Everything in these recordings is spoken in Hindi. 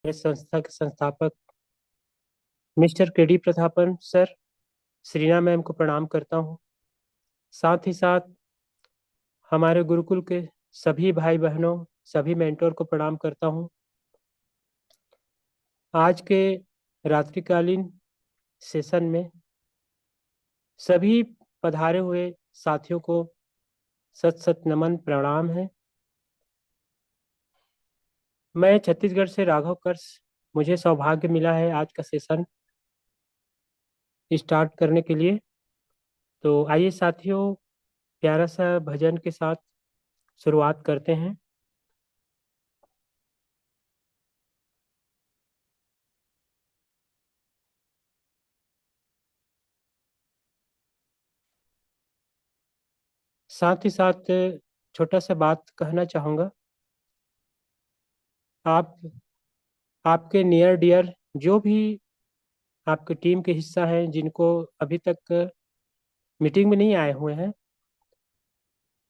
इस संस्था के संस्थापक मिस्टर के D Prathapan sir, Shreena ma'am को प्रणाम करता हूँ। साथ ही साथ हमारे गुरुकुल के सभी भाई बहनों, सभी मेंटोर को प्रणाम करता हूँ। आज के रात्रिकालीन सेशन में सभी पधारे हुए साथियों को सत सत नमन प्रणाम है। मैं छत्तीसगढ़ से राघव कर्स। मुझे सौभाग्य मिला है आज का सेशन स्टार्ट करने के लिए। तो आइए साथियों, प्यारा सा भजन के साथ शुरुआत करते हैं। साथ ही साथ छोटा सा बात कहना चाहूँगा। आप आपके नियर डियर जो भी आपके टीम के हिस्सा हैं, जिनको अभी तक मीटिंग में नहीं आए हुए हैं,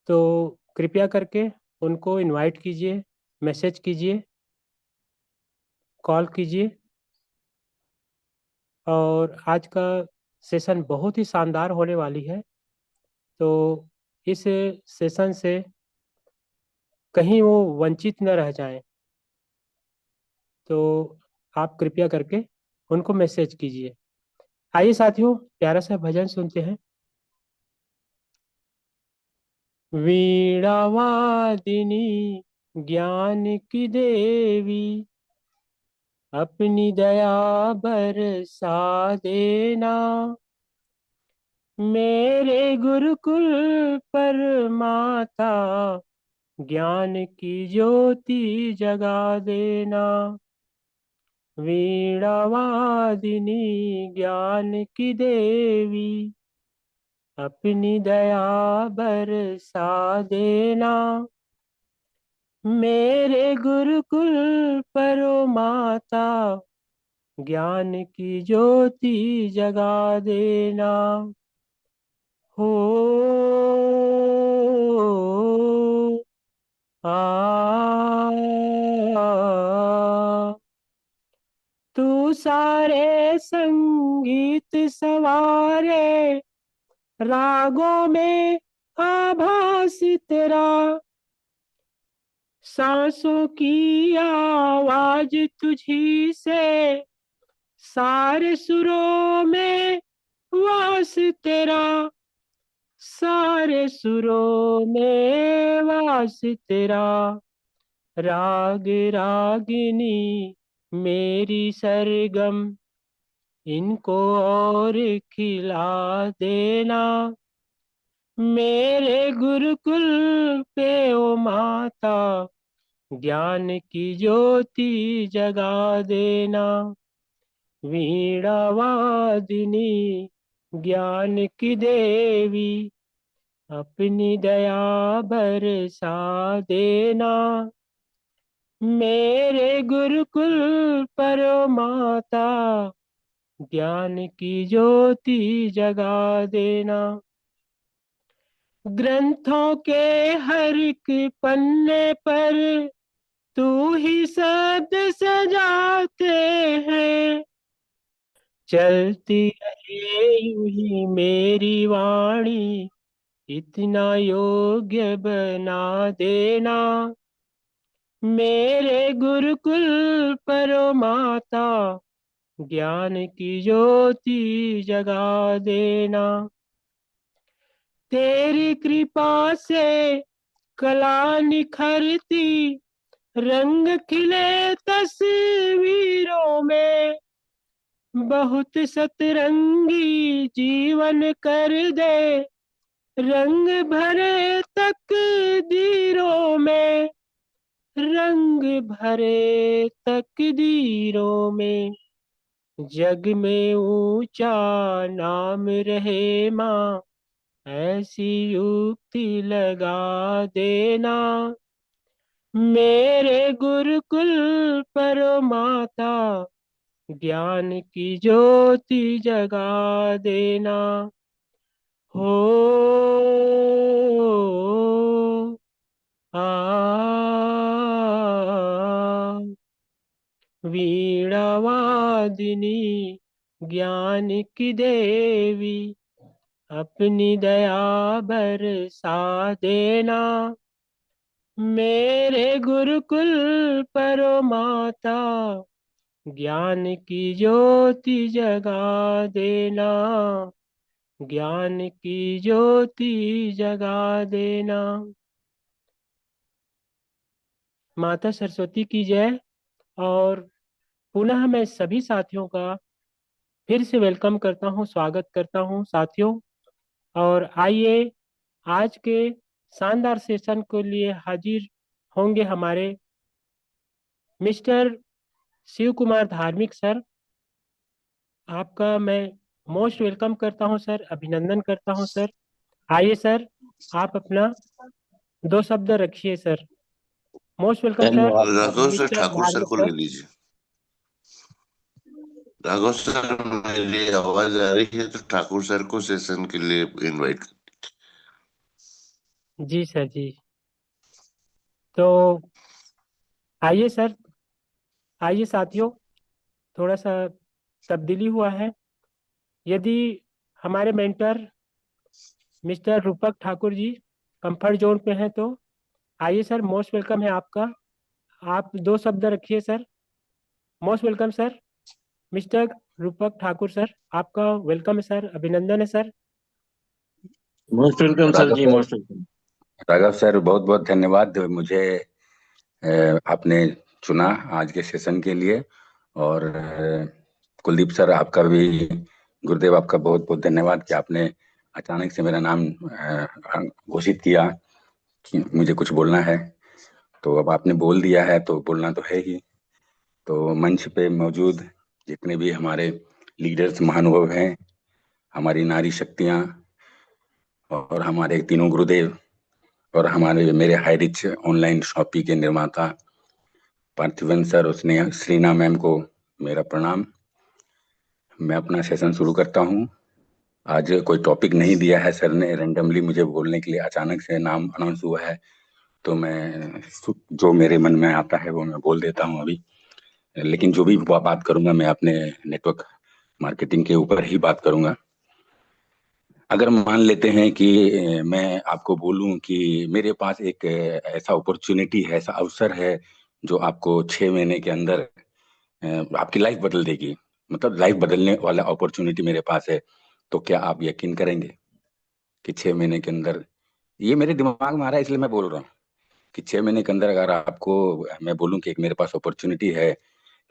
तो कृपया करके उनको इनवाइट कीजिए, मैसेज कीजिए, कॉल कीजिए। और आज का सेशन बहुत ही शानदार होने वाली है। तो इस सेशन से कहीं वो वंचित न रह जाएं। तो आप कृपया करके उनको मैसेज कीजिए। आइए साथियों, प्यारा सा भजन सुनते हैं। वीणावादिनी ज्ञान की देवी, अपनी दया बरसा देना। मेरे गुरुकुल पर माता, ज्ञान की ज्योति जगा देना। वीणावादिनी ज्ञान की देवी, अपनी दया बरसा देना। मेरे गुरुकुल पर ओ माता, ज्ञान की ज्योति जगा देना। हो तू सारे संगीत सवारे, रागों में आभास तेरा। सांसों की आवाज तुझी से, सारे सुरों में वास तेरा। सारे सुरों में वास तेरा। राग रागिनी मेरी सरगम, इनको और खिला देना। मेरे गुरुकुल पे ओ माता, ज्ञान की ज्योति जगा देना। वीणा वादिनी ज्ञान की देवी, अपनी दया बरसा देना। मेरे गुरुकुल पर ओ माता, ज्ञान की ज्योति जगा देना। ग्रंथों के हर एक पन्ने पर तू ही शब्द सजाते हैं। चलती रहे यूं ही मेरी वाणी, इतना योग्य बना देना। मेरे गुरुकुल पर ओ माता, ज्ञान की ज्योति जगा देना। तेरी कृपा से कला निखरती, रंग खिले तस्वीरों में। बहुत सतरंगी जीवन कर दे, रंग भरे तकदीरों में। रंग भरे तकदीरों में, जग में ऊंचा नाम रहे माँ, ऐसी युक्ति लगा देना। मेरे गुरुकुल पर माता, ज्ञान की ज्योति जगा देना। हो आ वीणा वादिनी ज्ञान की देवी, अपनी दया बरसा देना। मेरे गुरुकुल पर माता, ज्ञान की ज्योति जगा देना। ज्ञान की ज्योति जगा देना। माता सरस्वती की जय। और पुनः मैं सभी साथियों का फिर से वेलकम करता हूँ, स्वागत करता हूँ साथियों। और आइए, आज के शानदार सेशन के लिए हाजिर होंगे हमारे मिस्टर शिव कुमार धार्मिक सर। आपका मैं मोस्ट वेलकम करता हूं सर, अभिनंदन करता हूं सर। आइए सर, आप अपना दो शब्द रखिए सर। मोस्ट वेलकम सर, धन्यवाद Raghav sir. Mister Thakur sir धार्मिक को ले सर। लीजिए। राघव सर, मेरी आवाज आ रही है तो ठाकुर सर को सेशन के लिए इनवाइट कर। जी सर जी। तो आइए सर, आइए साथियों, थोड़ा सा तब्दीली हुआ है। यदि हमारे mentor mister Rupak Thakur ji comfort zone पे हैं तो आइए सर, मोस्ट वेलकम है आपका। आप दो शब्द रखिए sir. Most welcome sir, mister Rupak Thakur sir. आपका वेलकम है सर, अभिनंदन है sir. Most welcome sir Raghav ji, sir, most welcome. Raghav sir बहुत बहुत धन्यवाद मुझे आपने चुना आज के सेशन के लिए। और कुलदीप सर, आपका भी, गुरुदेव आपका बहुत बहुत धन्यवाद कि आपने अचानक से मेरा नाम घोषित किया कि मुझे कुछ बोलना है। तो अब आपने बोल दिया है तो बोलना तो है ही। तो मंच पे मौजूद जितने भी हमारे लीडर्स महानुभाव हैं, हमारी नारी शक्तियाँ और हमारे तीनों गुरुदेव और हमारे मेरे हाई रिच ऑनलाइन शॉपिंग के निर्माता पार्थिवन सर और स्नेहा श्रीना मैम को मेरा प्रणाम। मैं अपना सेशन शुरू करता हूँ। आज कोई टॉपिक नहीं दिया है सर ने, रेंडमली मुझे बोलने के लिए अचानक से नाम अनाउंस हुआ है। तो मैं जो मेरे मन में आता है वो मैं बोल देता हूँ अभी। लेकिन जो भी बात करूंगा मैं अपने नेटवर्क मार्केटिंग के ऊपर ही बात करूंगा। अगर मान लेते हैं कि मैं आपको बोलूं कि मेरे पास एक ऐसा अपॉर्चुनिटी है, ऐसा अवसर है जो आपको 6 महीने के अंदर आपकी लाइफ बदल देगी, मतलब लाइफ बदलने वाला अपॉर्चुनिटी मेरे पास है, तो क्या आप यकीन करेंगे कि 6 महीने के अंदर, ये मेरे दिमाग में आ रहा है इसलिए मैं बोल रहा हूँ कि 6 महीने के अंदर अगर आपको मैं बोलूँ कि एक मेरे पास अपॉर्चुनिटी है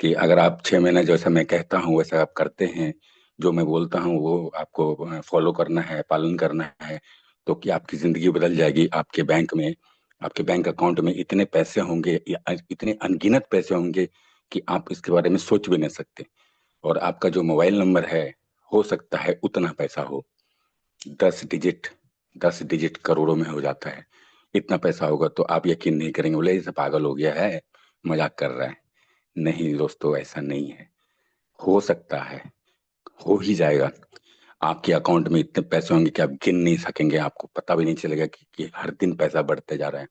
कि अगर आप 6 महीने जैसा मैं कहता हूँ वैसा आप करते हैं, जो मैं बोलता हूँ वो आपको फॉलो करना है, पालन करना है, तो क्या आपकी जिंदगी बदल जाएगी। आपके बैंक में, आपके बैंक अकाउंट में इतने पैसे होंगे, इतने अनगिनत पैसे होंगे कि आप इसके बारे में सोच भी नहीं सकते। और आपका जो मोबाइल नंबर है, हो सकता है उतना पैसा हो, 10 डिजिट, 10 डिजिट करोड़ों में हो जाता है। इतना पैसा होगा तो आप यकीन नहीं करेंगे, बोले इसे पागल हो गया है, मजाक कर रहा है। नहीं दोस्तों, ऐसा नहीं है। हो सकता है, हो ही जाएगा। आपके अकाउंट में इतने पैसे होंगे कि आप गिन नहीं सकेंगे, आपको पता भी नहीं चलेगा कि हर दिन पैसा बढ़ते जा रहा है।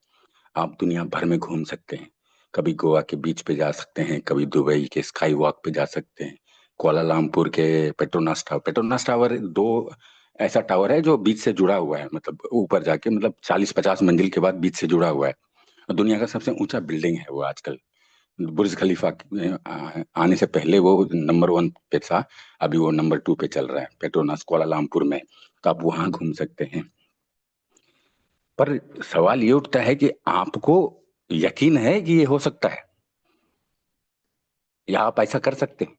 आप दुनिया भर में घूम सकते हैं। कभी गोवा के बीच पे जा सकते हैं, कभी दुबई के स्काई वॉक पे जा सकते हैं, कुआलालंपुर के पेट्रोनास टावर। पेट्रोनास टावर दो ऐसा टावर है जो बीच से जुड़ा हुआ है, मतलब ऊपर जाके, मतलब 40-50 मंजिल के बाद बीच से जुड़ा हुआ है। दुनिया का सबसे ऊंचा बिल्डिंग है वो आजकल। बुर्ज खलीफा आने से पहले वो नंबर 1 पे था, अभी वो नंबर 2 पे चल रहा है, पेट्रोनास कुआलालंपुर में। तो आप वहां घूम सकते हैं। पर सवाल ये उठता है कि आपको यकीन है कि ये हो सकता है, या आप ऐसा कर सकते हैं,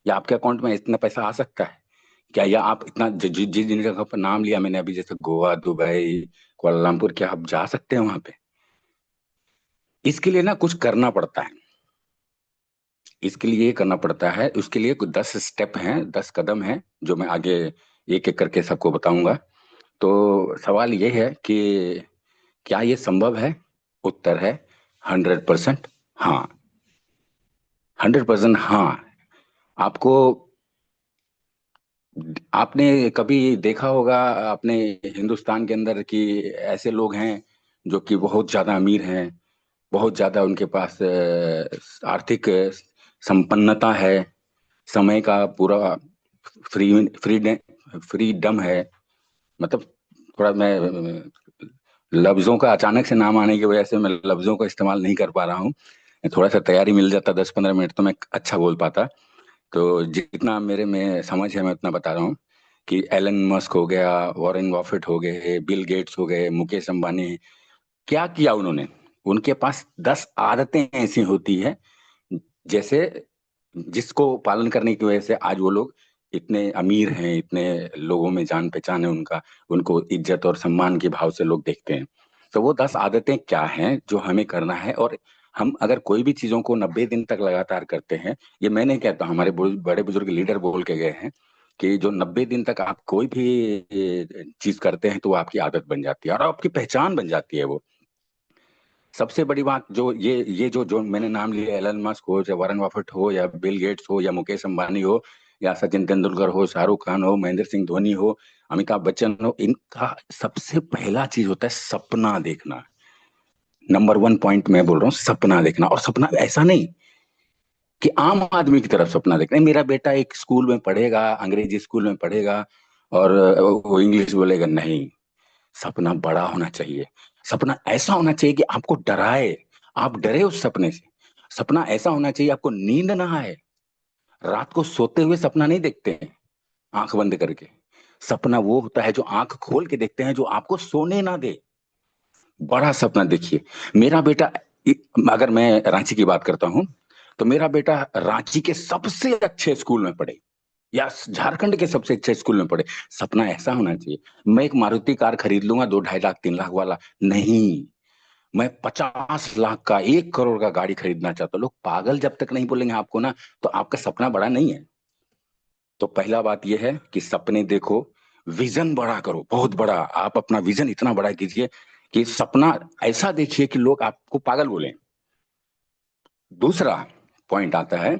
या आपके अकाउंट में इतना पैसा आ सकता है क्या, या आप इतना जिस जिन जगह पर नाम लिया मैंने अभी, जैसे गोवा, दुबई, कुआलालंपुर, क्या आप जा सकते हैं वहां पे। इसके लिए ना कुछ करना पड़ता है। इसके लिए ये करना पड़ता है, उसके लिए कुछ 10 स्टेप हैं, 10 कदम हैं, जो मैं आगे एक एक करके सबको बताऊंगा। तो सवाल ये है कि क्या ये संभव है। उत्तर है 100% हाँ। 100% हाँ। आपको, आपने कभी देखा होगा अपने हिंदुस्तान के अंदर कि ऐसे लोग हैं जो कि बहुत ज्यादा अमीर हैं, बहुत ज्यादा उनके पास आर्थिक संपन्नता है, समय का पूरा फ्रीडम है। मतलब थोड़ा मैं लफ्जों का अचानक से नाम आने की वजह से मैं लफ्जों का इस्तेमाल नहीं कर पा रहा हूँ। थोड़ा सा तैयारी मिल जाता 10-15 मिनट तो मैं अच्छा बोल पाता। तो जितना मेरे में समझ है मैं उतना बता रहा हूँ कि एलन मस्क हो गया, वॉरेन बफेट हो गए, बिल गेट्स हो गए, मुकेश अंबानी, क्या किया उन्होंने? उनके पास 10 आदतें ऐसी होती है जैसे जिसको पालन करने की वजह से आज वो लोग इतने अमीर हैं, इतने लोगों में जान पहचान है उनका, उनको इज्जत और सम्मान के भाव से लोग देखते हैं। तो वो 10 आदतें क्या हैं जो हमें करना है, और हम अगर कोई भी चीजों को 90 दिन तक लगातार करते हैं, ये मैं नहीं कहता, हमारे बड़े बुजुर्ग लीडर बोल के गए हैं कि जो 90 दिन तक आप कोई भी चीज करते हैं तो वो आपकी आदत बन जाती है और आपकी पहचान बन जाती है वो। सबसे बड़ी बात जो ये जो जो मैंने नाम लिया, एलन मस्क हो, या वॉरेन बफेट हो, या बिल गेट्स हो, या मुकेश अंबानी हो, या सचिन तेंदुलकर हो, शाहरुख खान हो, महेंद्र सिंह धोनी हो, अमिताभ बच्चन हो, इनका सबसे पहला चीज होता है सपना देखना। नंबर 1 पॉइंट मैं बोल रहा हूँ, सपना देखना। और सपना ऐसा नहीं कि आम आदमी की तरफ सपना देखना है, मेरा बेटा एक स्कूल में पढ़ेगा, अंग्रेजी स्कूल में पढ़ेगा और वो इंग्लिश बोलेगा, नहीं। सपना बड़ा होना चाहिए। सपना ऐसा होना चाहिए कि आपको डराए, आप डरे उस सपने से। सपना ऐसा होना चाहिए आपको नींद ना आए, रात को सोते हुए सपना नहीं देखते हैं आंख बंद करके। सपना वो होता है जो आंख खोल के देखते हैं, जो आपको सोने ना दे। बड़ा सपना देखिए। मेरा बेटा, अगर मैं रांची की बात करता हूं, तो मेरा बेटा रांची के सबसे अच्छे स्कूल में पढ़े या झारखंड के सबसे अच्छे स्कूल में पढ़े। सपना ऐसा होना चाहिए। मैं एक मारुति कार खरीद लूंगा 2-2.5 लाख 3 लाख वाला नहीं, मैं 50 लाख का 1 करोड़ का गाड़ी खरीदना चाहता हूं। लोग पागल जब तक नहीं बोलेंगे आपको ना, तो आपका सपना बड़ा नहीं है। तो पहला बात यह है कि सपने देखो, विजन बड़ा करो, बहुत बड़ा। आप अपना विजन इतना बड़ा कीजिए कि सपना ऐसा देखिए कि लोग आपको पागल बोले। दूसरा पॉइंट आता है,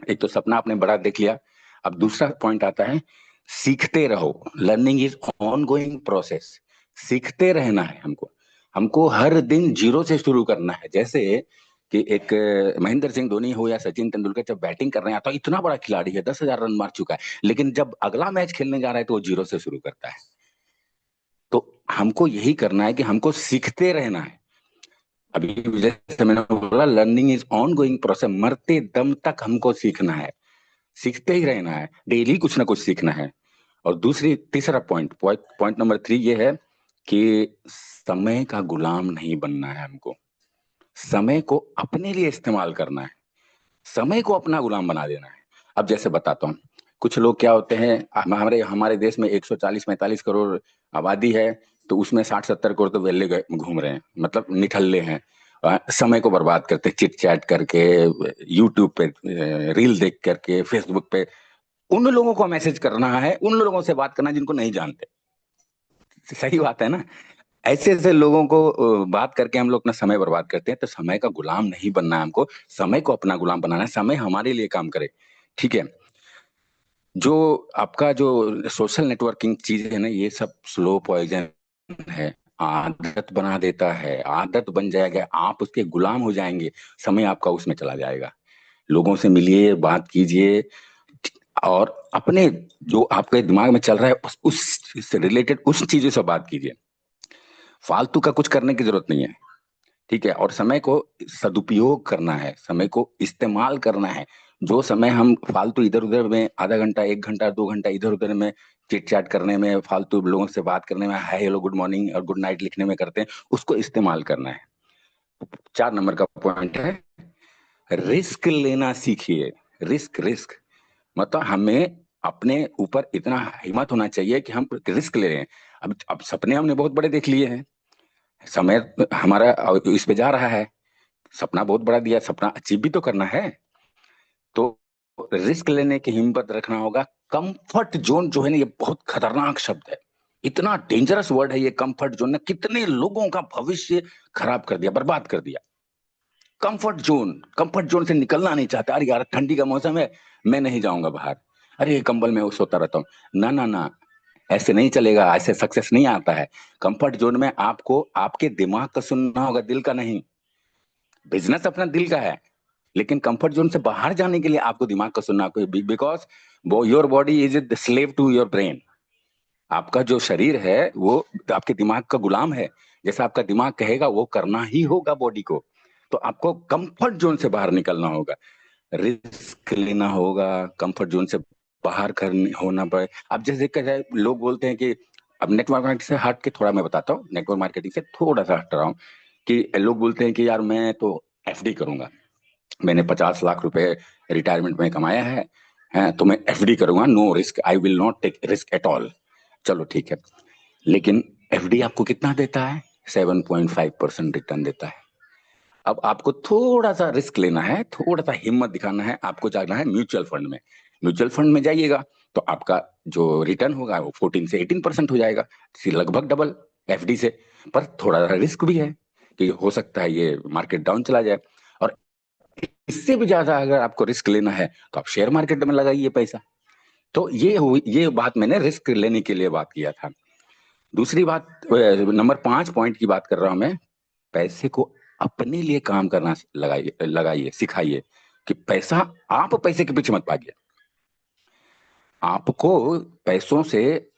एक तो सपना आपने बड़ा देख लिया, अब दूसरा पॉइंट आता है, सीखते रहो। Learning is on going process. सीखते रहना है हमको। हमको हर दिन जीरो से शुरू करना है। जैसे कि एक महेंद्र सिंह धोनी हो या सचिन तेंदुलकर जब बैटिंग कर रहे हैं, तो इतना बड़ा खिलाड़ी है, 10,000 रन मार चुका है, लेकिन जब अगला मैच खेलने जा रहा है तो वो जीरो से शुरू करता है। तो हमको यही करना है कि हमको सीखते रहना है। अभी जैसे मैंने बोला, learning is on going process, मरते दम तक हमको सीखना है, सीखते ही रहना है, डेली कुछ ना कुछ सीखना है। और तीसरा पॉइंट नंबर 3 ये है कि समय का गुलाम नहीं बनना है हमको। समय को अपने लिए इस्तेमाल करना है, समय को अपना गुलाम बना देना है। अब जैसे बताता हूँ, कुछ लोग क्या होते हैं, हमारे हमारे देश में 140-45 करोड़ आबादी है, तो उसमें 60-70 करोड़ तो वेले घूम रहे हैं, मतलब निठल्ले हैं। समय को बर्बाद करते, चिट चैट करके, यूट्यूब पे रील देख करके, फेसबुक पे। उन लोगों को मैसेज करना है, उन लोगों से बात करना है जिनको नहीं जानते। सही बात है ना? ऐसे ऐसे लोगों को बात करके हम लोग अपना समय बर्बाद करते हैं। तो समय का गुलाम नहीं बनना है हमको, समय को अपना गुलाम बनाना है, समय हमारे लिए काम करे। ठीक है? जो आपका जो सोशल नेटवर्किंग चीज है ना, ये सब स्लो पॉइजन है, आदत बना देता है। आदत बन जाएगा, आप उसके गुलाम हो जाएंगे, समय आपका उसमें चला जाएगा। लोगों से मिलिए, बात कीजिए, और अपने जो आपके दिमाग में चल रहा है उस से रिलेटेड उस चीजों से बात कीजिए। फालतू का कुछ करने की जरूरत नहीं है। ठीक है? और समय को सदुपयोग करना है, समय को इस्तेमाल करना है। जो समय हम फालतू इधर उधर में, आधा घंटा 1 घंटा 2 घंटा इधर उधर में चिट चैट करने में, फालतू लोगों से बात करने में, हाय हेलो गुड मॉर्निंग और गुड नाइट लिखने में करते हैं, उसको इस्तेमाल करना है। 4 नंबर का पॉइंट है, रिस्क लेना सीखिए। रिस्क रिस्क मतलब हमें अपने ऊपर इतना हिम्मत होना चाहिए कि हम रिस्क ले रहे हैं। अब सपने हमने बहुत बड़े देख लिए हैं, समय हमारा इस पे जा रहा है, सपना बहुत बड़ा दिया, सपना अचीव भी तो करना है। तो रिस्क लेने की हिम्मत रखना होगा। कंफर्ट जोन जो है ना, ये बहुत खतरनाक शब्द है, इतना डेंजरस वर्ड है ये। कंफर्ट जोन ने कितने लोगों का भविष्य खराब कर दिया, बर्बाद कर दिया। कंफर्ट जोन से निकलना नहीं चाहता। अरे यार ठंडी का मौसम है, मैं नहीं जाऊंगा बाहर, अरे कंबल में सोता रहता हूँ। ना ना ना, ऐसे नहीं चलेगा, ऐसे सक्सेस नहीं आता है। कंफर्ट जोन में आपको आपके दिमाग का सुनना होगा, दिल का नहीं। बिजनेस अपना दिल का है, लेकिन कंफर्ट जोन से बाहर जाने के लिए आपको दिमाग को सुनना, because your body is the slave to your brain. आपका जो शरीर है वो आपके दिमाग का गुलाम है, जैसा आपका दिमाग कहेगा वो करना ही होगा बॉडी को। तो आपको कंफर्ट जोन से बाहर निकलना होगा, रिस्क लेना होगा, कंफर्ट जोन से बाहर करने होना पड़े। अब जैसे देखा जाए, लोग बोलते हैं कि, अब नेटवर्क मार्केटिंग से हट के थोड़ा मैं बताता हूँ, नेटवर्क मार्केटिंग से थोड़ा सा हट रहा हूँ, कि लोग बोलते हैं कि यार मैं तो एफडी करूंगा, मैंने 50 लाख रुपए रिटायरमेंट में कमाया है तो मैं एफडी करूंगा, no risk, I will not take risk at all. चलो ठीक है, लेकिन एफडी आपको कितना देता है? 7.5% रिटर्न देता है। अब आपको थोड़ा सा रिस्क लेना है, थोड़ा सा हिम्मत दिखाना है, आपको जाना है म्यूचुअल फंड में। म्यूचुअल फंड में जाइएगा तो आपका जो रिटर्न होगा वो 14 से 18% हो जाएगा, लगभग डबल एफडी से। पर थोड़ा सा रिस्क भी है कि हो सकता है ये मार्केट डाउन चला जाए, और इससे भी ज्यादा अगर आपको रिस्क लेना है तो आप शेयर मार्केट में लगाइए पैसा। तो ये बात मैंने रिस्क लेने के लिए बात किया था। दूसरी बात, नंबर 5 पॉइंट की बात कर रहा हूं मैं, पैसे को अपने लिए काम करना लगाइए, लगाइए, सिखाइए कि पैसा, आप पैसे के पीछे मत भागिए। आपको पैसों से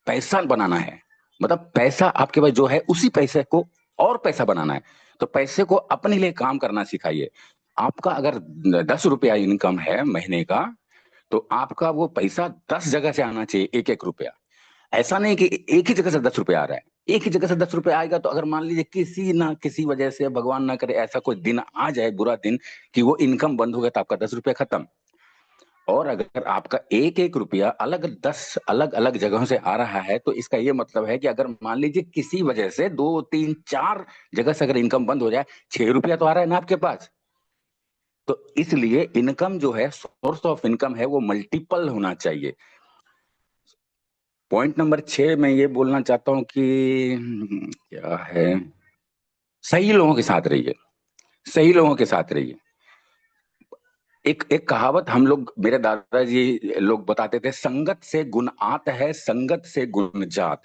पैसा बनाना है, मतलब पैसा आपके पास जो है उसी पैसे को और पैसा बनाना है। तो पैसे को अपने लिए काम करना सिखाइए। आपका अगर 10 रुपया इनकम है महीने का, तो आपका वो पैसा 10 जगह से आना चाहिए, एक एक रुपया। ऐसा नहीं कि एक ही जगह से 10 रुपया आ रहा है। एक ही जगह से 10 रुपया आएगा तो अगर मान लीजिए किसी ना किसी वजह से, भगवान ना करे, ऐसा कोई दिन आ जाए, बुरा दिन, कि वो इनकम बंद हो गया, तो आपका 10 रुपया खत्म। और अगर आपका एक एक रुपया अलग 10 अलग अलग जगहों से आ रहा है, तो इसका ये मतलब है कि अगर मान लीजिए किसी वजह से 2 3 4 जगह से अगर इनकम बंद हो जाए, 6 रुपया तो आ रहा है ना आपके पास। तो इसलिए इनकम जो है, सोर्स ऑफ इनकम है, वो मल्टीपल होना चाहिए। पॉइंट नंबर 6 मैं ये बोलना चाहता हूं कि क्या है, सही लोगों के साथ रहिए, सही लोगों के साथ रहिए। एक एक कहावत हम लोग, मेरे दादाजी लोग बताते थे, संगत से गुण आत है, संगत से गुण जात।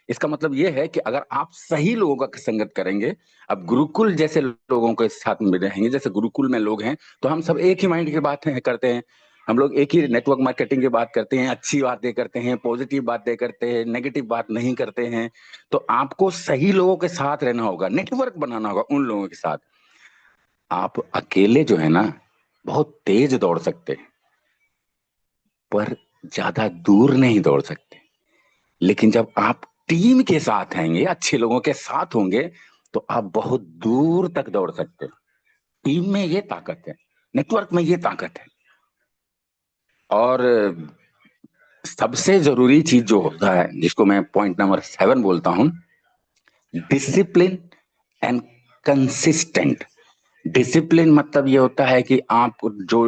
इसका मतलब ये है कि अगर आप सही लोगों का संगत करेंगे, अब गुरुकुल जैसे लोगों के साथ में रहेंगे, जैसे गुरुकुल में लोग हैं, तो हम सब एक ही माइंड की बातें करते हैं, हम लोग एक ही नेटवर्क मार्केटिंग की बात करते हैं, अच्छी बातें करते हैं, पॉजिटिव बातें करते हैं, नेगेटिव बात नहीं करते हैं। तो आपको सही लोगों के साथ रहना होगा, नेटवर्क बनाना होगा उन लोगों के साथ। आप अकेले जो है ना, बहुत तेज दौड़ सकते हैं, पर ज्यादा दूर नहीं दौड़ सकते। लेकिन जब आप टीम के साथ आएंगे, अच्छे लोगों के साथ होंगे, तो आप बहुत दूर तक दौड़ सकते हैं। टीम में ये ताकत है, नेटवर्क में ये ताकत है। और सबसे जरूरी चीज जो होता है, जिसको मैं पॉइंट नंबर 7 बोलता हूं, डिसिप्लिन एंड कंसिस्टेंट। डिसिप्लिन मतलब ये होता है कि आप जो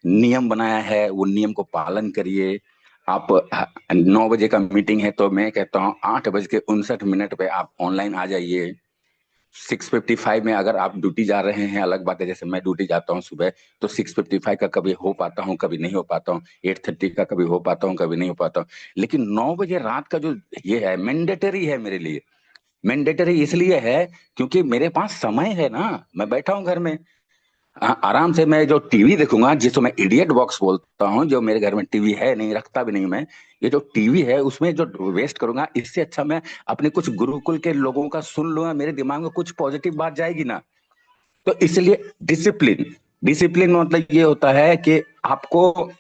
नियम बनाया है वो नियम को पालन करिए। आप 9 बजे का मीटिंग है, तो मैं कहता हूँ 8:59 पे आप ऑनलाइन आ जाइए। 6:55 में अगर आप ड्यूटी जा रहे हैं, अलग बात है, जैसे मैं ड्यूटी जाता हूँ सुबह, तो 6:55 का कभी हो पाता हूँ, कभी नहीं हो पाता हूँ, 8:30 का कभी हो पाता हूँ, कभी नहीं हो पाता हूँ। लेकिन 9 बजे रात का जो ये है, मैंडेटरी है मेरे लिए। मैंडेटरी इसलिए है क्योंकि मेरे पास समय है ना, मैं बैठा हूँ घर में, आराम से मैं जो टीवी देखूंगा, जिसको मैं इडियट बॉक्स बोलता हूँ, जो मेरे घर में टीवी है नहीं, रखता भी नहीं मैं, ये जो टीवी है उसमें जो वेस्ट करूंगा, इससे अच्छा मैं अपने कुछ गुरुकुल के लोगों का सुन लूंगा, मेरे दिमाग में कुछ पॉजिटिव बात जाएगी ना। तो इसलिए डिसिप्लिन, डिसिप्लिन मतलब ये होता है कि आपको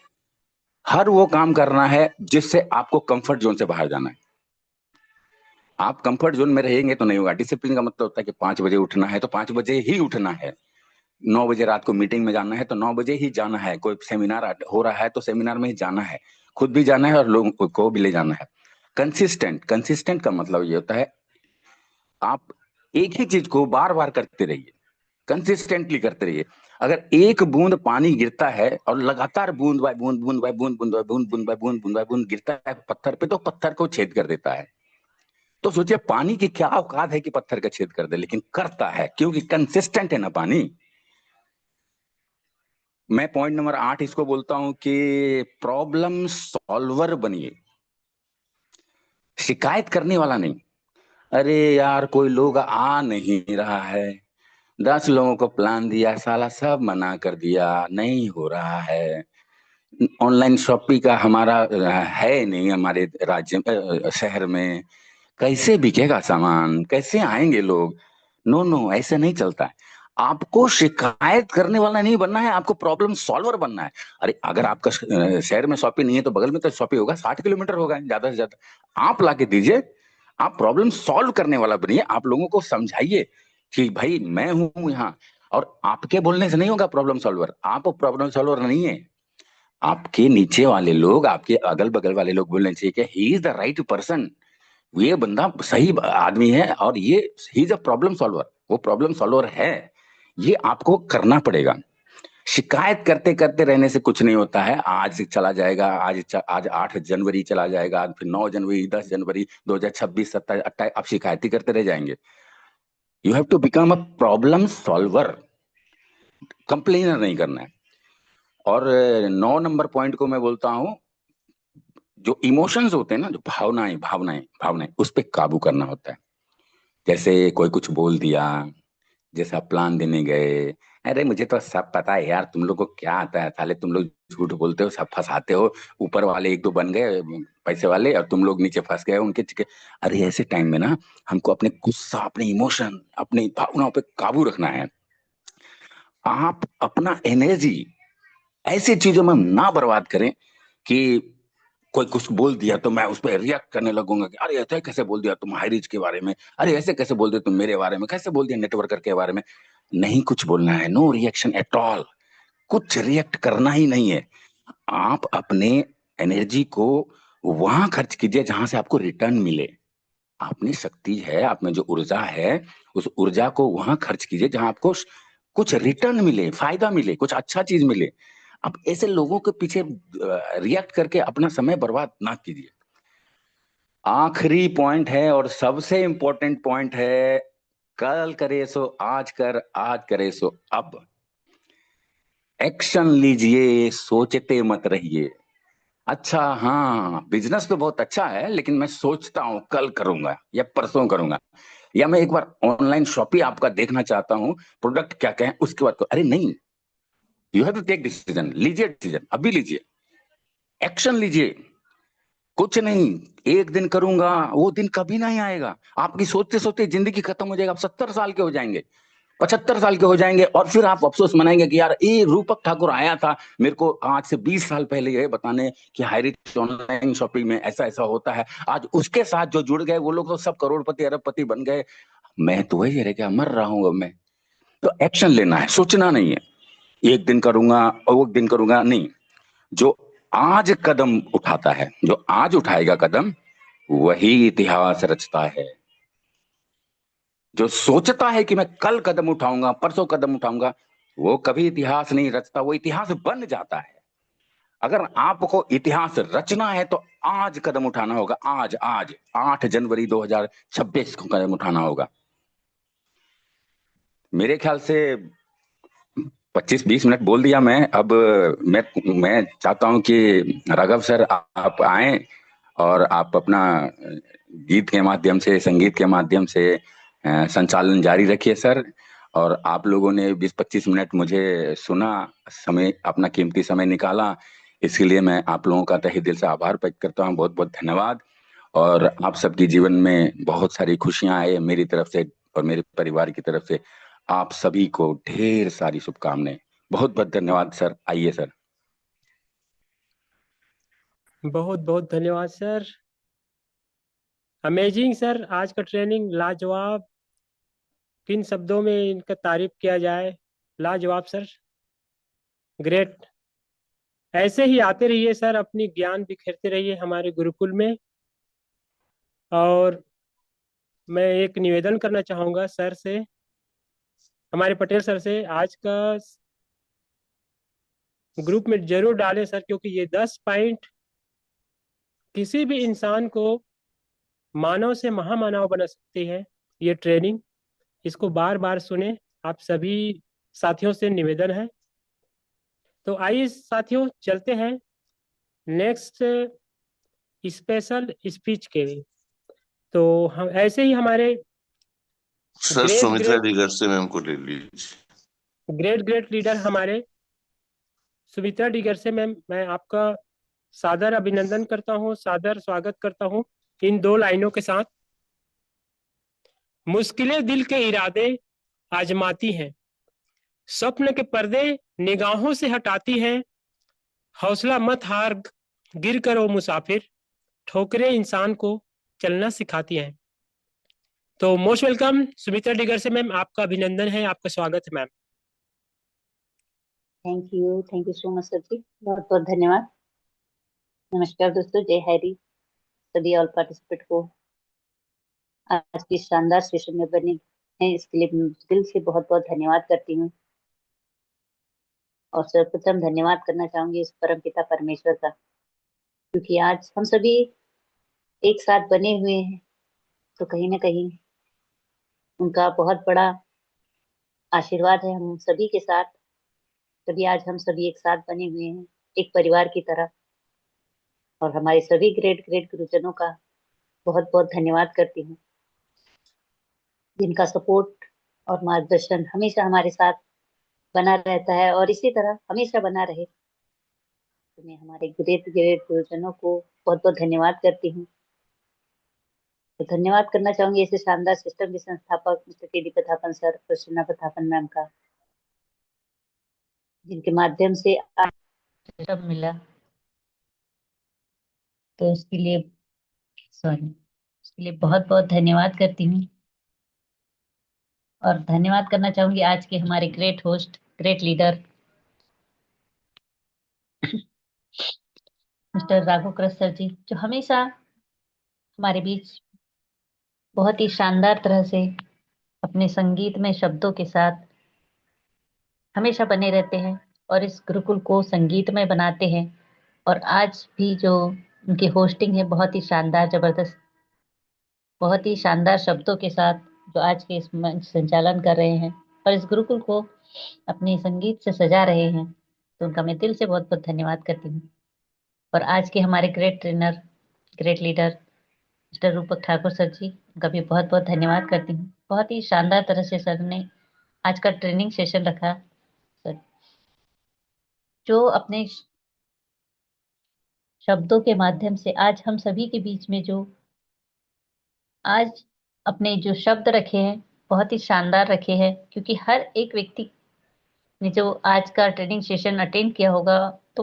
हर वो काम करना है जिससे आपको कंफर्ट जोन से बाहर जाना है। आप कंफर्ट जोन में रहेंगे तो नहीं होगा। डिसिप्लिन का मतलब होता है कि 5 बजे उठना है तो 5 बजे ही उठना है, 9 बजे रात को मीटिंग में जाना है तो 9 बजे ही जाना है, कोई सेमिनार हो रहा है तो सेमिनार में ही जाना है, खुद भी जाना है और लोगों को भी ले जाना है। कंसिस्टेंट, कंसिस्टेंट का मतलब ये होता है आप एक ही चीज को बार बार करते रहिए, कंसिस्टेंटली करते रहिए। अगर एक बूंद पानी गिरता है और लगातार बूंद बाय बूंद, बूंद बाय बूंद, बूंद बाय बूंद, बूंद बाय बूंद, बूंद बाय बूंद गिरता है पत्थर पे, तो पत्थर को छेद कर देता है। तो सोचिए पानी की क्या औकात है कि पत्थर का छेद कर दे, लेकिन करता है क्योंकि कंसिस्टेंट है ना पानी। मैं पॉइंट नंबर 8 इसको बोलता हूं कि प्रॉब्लम सॉल्वर बनिए, शिकायत करने वाला नहीं। अरे यार कोई लोग आ नहीं रहा है, 10 लोगों को प्लान दिया, साला सब मना कर दिया, नहीं हो रहा है। ऑनलाइन शॉपिंग का हमारा है नहीं हमारे राज्य शहर में, कैसे बिकेगा सामान, कैसे आएंगे लोग? नो नो, ऐसे नहीं चलता है। आपको शिकायत करने वाला नहीं बनना है, आपको प्रॉब्लम सॉल्वर बनना है। अरे अगर आपका शहर में शॉपिंग नहीं है तो बगल में तो शॉपिंग होगा, 60 किलोमीटर होगा ज्यादा से ज्यादा, आप ला के दीजिए। आप प्रॉब्लम सॉल्व करने वाला बनिए, आप लोगों को समझाइए कि भाई मैं हूं यहाँ। और आपके बोलने से नहीं होगा प्रॉब्लम सॉल्वर, आप प्रॉब्लम सॉल्वर नहीं है। आपके नीचे वाले लोग, आपके अगल बगल वाले लोग बोलने चाहिए कि he is the right person, ये बंदा सही आदमी है और ये he is a problem solver, वो प्रॉब्लम सॉल्वर है। ये आपको करना पड़ेगा। शिकायत करते करते रहने से कुछ नहीं होता है। आज चला जाएगा, आज 8 जनवरी चला जाएगा, फिर 9 जनवरी, 10 जनवरी, 2026, 27, 28, आप शिकायती करते रह जाएंगे। You have to become a problem solver, complainer नहीं करना है। और 9 नंबर पॉइंट को मैं बोलता हूं, जो इमोशंस होते हैं ना, जो भावनाएं भावनाएं भावनाएं, उस पर काबू करना होता है। जैसे कोई कुछ बोल दिया, जैसे आप प्लान देने गए, अरे मुझे तो सब पता है यार, तुम लोग को क्या आता है साले, तुम लोग झूठ बोलते हो, सब फंसाते हो, ऊपर वाले एक दो बन गए पैसे वाले और तुम लोग नीचे फंस गए उनके चिके। अरे ऐसे टाइम में ना हमको अपने गुस्सा, अपने इमोशन, अपनी भावनाओं पे काबू रखना है। आप अपना एनर्जी ऐसी चीजों में ना बर्बाद करें कि कोई कुछ बोल दिया तो मैं उस पर रिएक्ट करने लगूंगा कि अरे ऐसे कैसे बोल दिया तुम हाईरीच के बारे में, अरे ऐसे कैसे बोल दिया तुम मेरे बारे में, कैसे बोल दिया नेटवर्कर के बारे में। नहीं कुछ बोलना है, नो रिएक्शन एट ऑल, कुछ रिएक्ट करना ही नहीं है। आप अपने एनर्जी को वहां खर्च कीजिए जहां से आपको रिटर्न मिले। अपनी शक्ति है, आप में जो ऊर्जा है, उस ऊर्जा को वहां खर्च कीजिए जहां आपको कुछ रिटर्न मिले, फायदा मिले, कुछ अच्छा चीज मिले। आप ऐसे लोगों के पीछे रिएक्ट करके अपना समय बर्बाद ना कीजिए। आखिरी पॉइंट है और सबसे इंपॉर्टेंट पॉइंट है, कल करे सो आज कर, आज करे सो अब। एक्शन लीजिए, सोचते मत रहिए। अच्छा हाँ, बिजनेस तो बहुत अच्छा है, लेकिन मैं सोचता हूँ कल करूंगा या परसों करूंगा, या मैं एक बार ऑनलाइन शॉपिंग आपका देखना चाहता हूँ, प्रोडक्ट क्या क्या है उसके बाद। अरे नहीं, you have to take decision, लीजिए डिसीजन, अभी लीजिए, एक्शन लीजिए। कुछ नहीं, एक दिन करूंगा, वो दिन कभी नहीं आएगा। आपकी सोचते सोचते जिंदगी खत्म हो जाएगा, आप 70 साल के हो जाएंगे, 75 साल के हो जाएंगे, और फिर आप अफसोस मनाएंगे कि यार ये रूपक ठाकुर आया था मेरे को आज से 20 साल पहले ये बताने कि हाईरिच ऑनलाइन शॉपिंग में ऐसा ऐसा होता है। आज उसके साथ जो जुड़ गए वो लोग तो सब करोड़पति अरबपति बन गए, मैं तो वही रह गया, मर रहा हूँ अब मैं। तो एक्शन लेना है, सोचना नहीं है एक दिन करूंगा और वो दिन करूंगा, नहीं। जो आज कदम उठाता है, जो आज उठाएगा कदम, वही इतिहास रचता है। जो सोचता है कि मैं कल कदम उठाऊंगा, परसों कदम उठाऊंगा, वो कभी इतिहास नहीं रचता, वो इतिहास बन जाता है। अगर आपको इतिहास रचना है तो आज कदम उठाना होगा, आज आज 8 जनवरी 2026 को कदम उठाना होगा। मेरे ख्याल से 25-20 मिनट बोल दिया मैं। अब मैं चाहता हूं कि राघव सर आप आए और आप अपना गीत के माध्यम से, संगीत के माध्यम से संचालन जारी रखिए सर। और आप लोगों ने 20-25 मिनट मुझे सुना, समय, अपना कीमती समय निकाला, इसके लिए मैं आप लोगों का तहे दिल से आभार व्यक्त करता हूँ। बहुत बहुत धन्यवाद। और आप सबके जीवन में बहुत सारी खुशियां आए मेरी तरफ से और मेरे परिवार की तरफ से। आप सभी को ढेर सारी शुभकामनाएं। बहुत बहुत धन्यवाद सर। आइए सर। बहुत बहुत धन्यवाद सर। अमेजिंग सर, आज का ट्रेनिंग लाजवाब। किन शब्दों में इनका तारीफ किया जाए, लाजवाब सर, ग्रेट। ऐसे ही आते रहिए सर, अपनी ज्ञान बिखेरते रहिए हमारे गुरुकुल में। और मैं एक निवेदन करना चाहूँगा सर से, हमारे पटेल सर से, आज का ग्रुप में जरूर डालें सर, क्योंकि ये 10 पॉइंट किसी भी इंसान को मानव से महामानव बना सकती है। ये ट्रेनिंग, इसको बार बार सुने, आप सभी साथियों से निवेदन है। तो आइए साथियों, चलते हैं नेक्स्ट स्पेशल स्पीच के लिए। तो हम ऐसे ही हमारे सर ग्रेट सुमित्रा ग्रेट दिगर से मैम को ले लीजिए। ग्रेट ग्रेट लीडर हमारे सुमित्रा डिगर से मैम, मैं आपका सादर अभिनंदन करता हूँ, सादर स्वागत करता हूँ इन 2 लाइनों के साथ। मुश्किलें दिल के इरादे आजमाती हैं, स्वप्न के पर्दे निगाहों से हटाती हैं, हौसला मत हार, गिर कर ओ मुसाफिर, ठोकरें इंसान को चलना सिखाती हैं। तो मोस्ट वेलकम सुमित्रा डिगर से मैम, आपका अभिनंदन है, आपका स्वागत है ma'am. Thank you so much sir ji, बहुत बहुत धन्यवाद। नमस्कार दोस्तों, जय हरी सभी ऑल पार्टिसिपेट को आज की शानदार सेशन में बने हैं इसके लिए मैं दिल से बहुत बहुत धन्यवाद करती हूँ। और सर्वप्रथम धन्यवाद करना चाहूंगी इस परम पिता परमेश्वर का, क्योंकि आज हम सभी एक साथ बने हुए हैं, तो कहीं ना कहीं उनका बहुत बड़ा आशीर्वाद है हम सभी के साथ, तभी आज हम सभी एक साथ बने हुए हैं एक परिवार की तरह। और हमारे सभी ग्रेट ग्रेट गुरुजनों का बहुत बहुत धन्यवाद करती हूँ, जिनका सपोर्ट और मार्गदर्शन हमेशा हमारे साथ बना रहता है और इसी तरह हमेशा बना रहे। तो मैं हमारे ग्रेट ग्रेट गुरुजनों को बहुत बहुत धन्यवाद करती हूँ। तो धन्यवाद करना चाहूंगी ऐसे शानदार सिस्टम के संस्थापक मिस्टर के D Prathapan sir, Prasanna Prathapan ma'am का, जिनके माध्यम से आज सिस्टम मिला। तो उसके लिए बहुत बहुत धन्यवाद करती हूँ। और धन्यवाद करना चाहूंगी आज के हमारे great host, great leader mister Raghav Krishna sir ji, जो हमेशा हमारे बीच बहुत ही शानदार तरह से अपने संगीत में शब्दों के साथ हमेशा बने रहते हैं और इस गुरुकुल को संगीतमय बनाते हैं। और आज भी जो उनकी होस्टिंग है बहुत ही शानदार, जबरदस्त, बहुत ही शानदार शब्दों के साथ जो आज के इस मंच संचालन कर रहे हैं और इस गुरुकुल को अपने संगीत से सजा रहे हैं, तो उनका मैं दिल से बहुत बहुत धन्यवाद करती हूँ। और आज के हमारे great trainer, great leader mister Rupak Thakur sir जी, उनका भी बहुत बहुत धन्यवाद करती हूँ। बहुत ही शानदार तरह से सर ने आज का ट्रेनिंग सेशन रखा। सर जो अपने शब्दों के माध्यम से आज हम सभी के बीच में जो आज अपने जो शब्द रखे हैं बहुत ही शानदार रखे हैं, क्योंकि हर एक व्यक्ति ने जो आज का ट्रेनिंग सेशन अटेंड किया होगा तो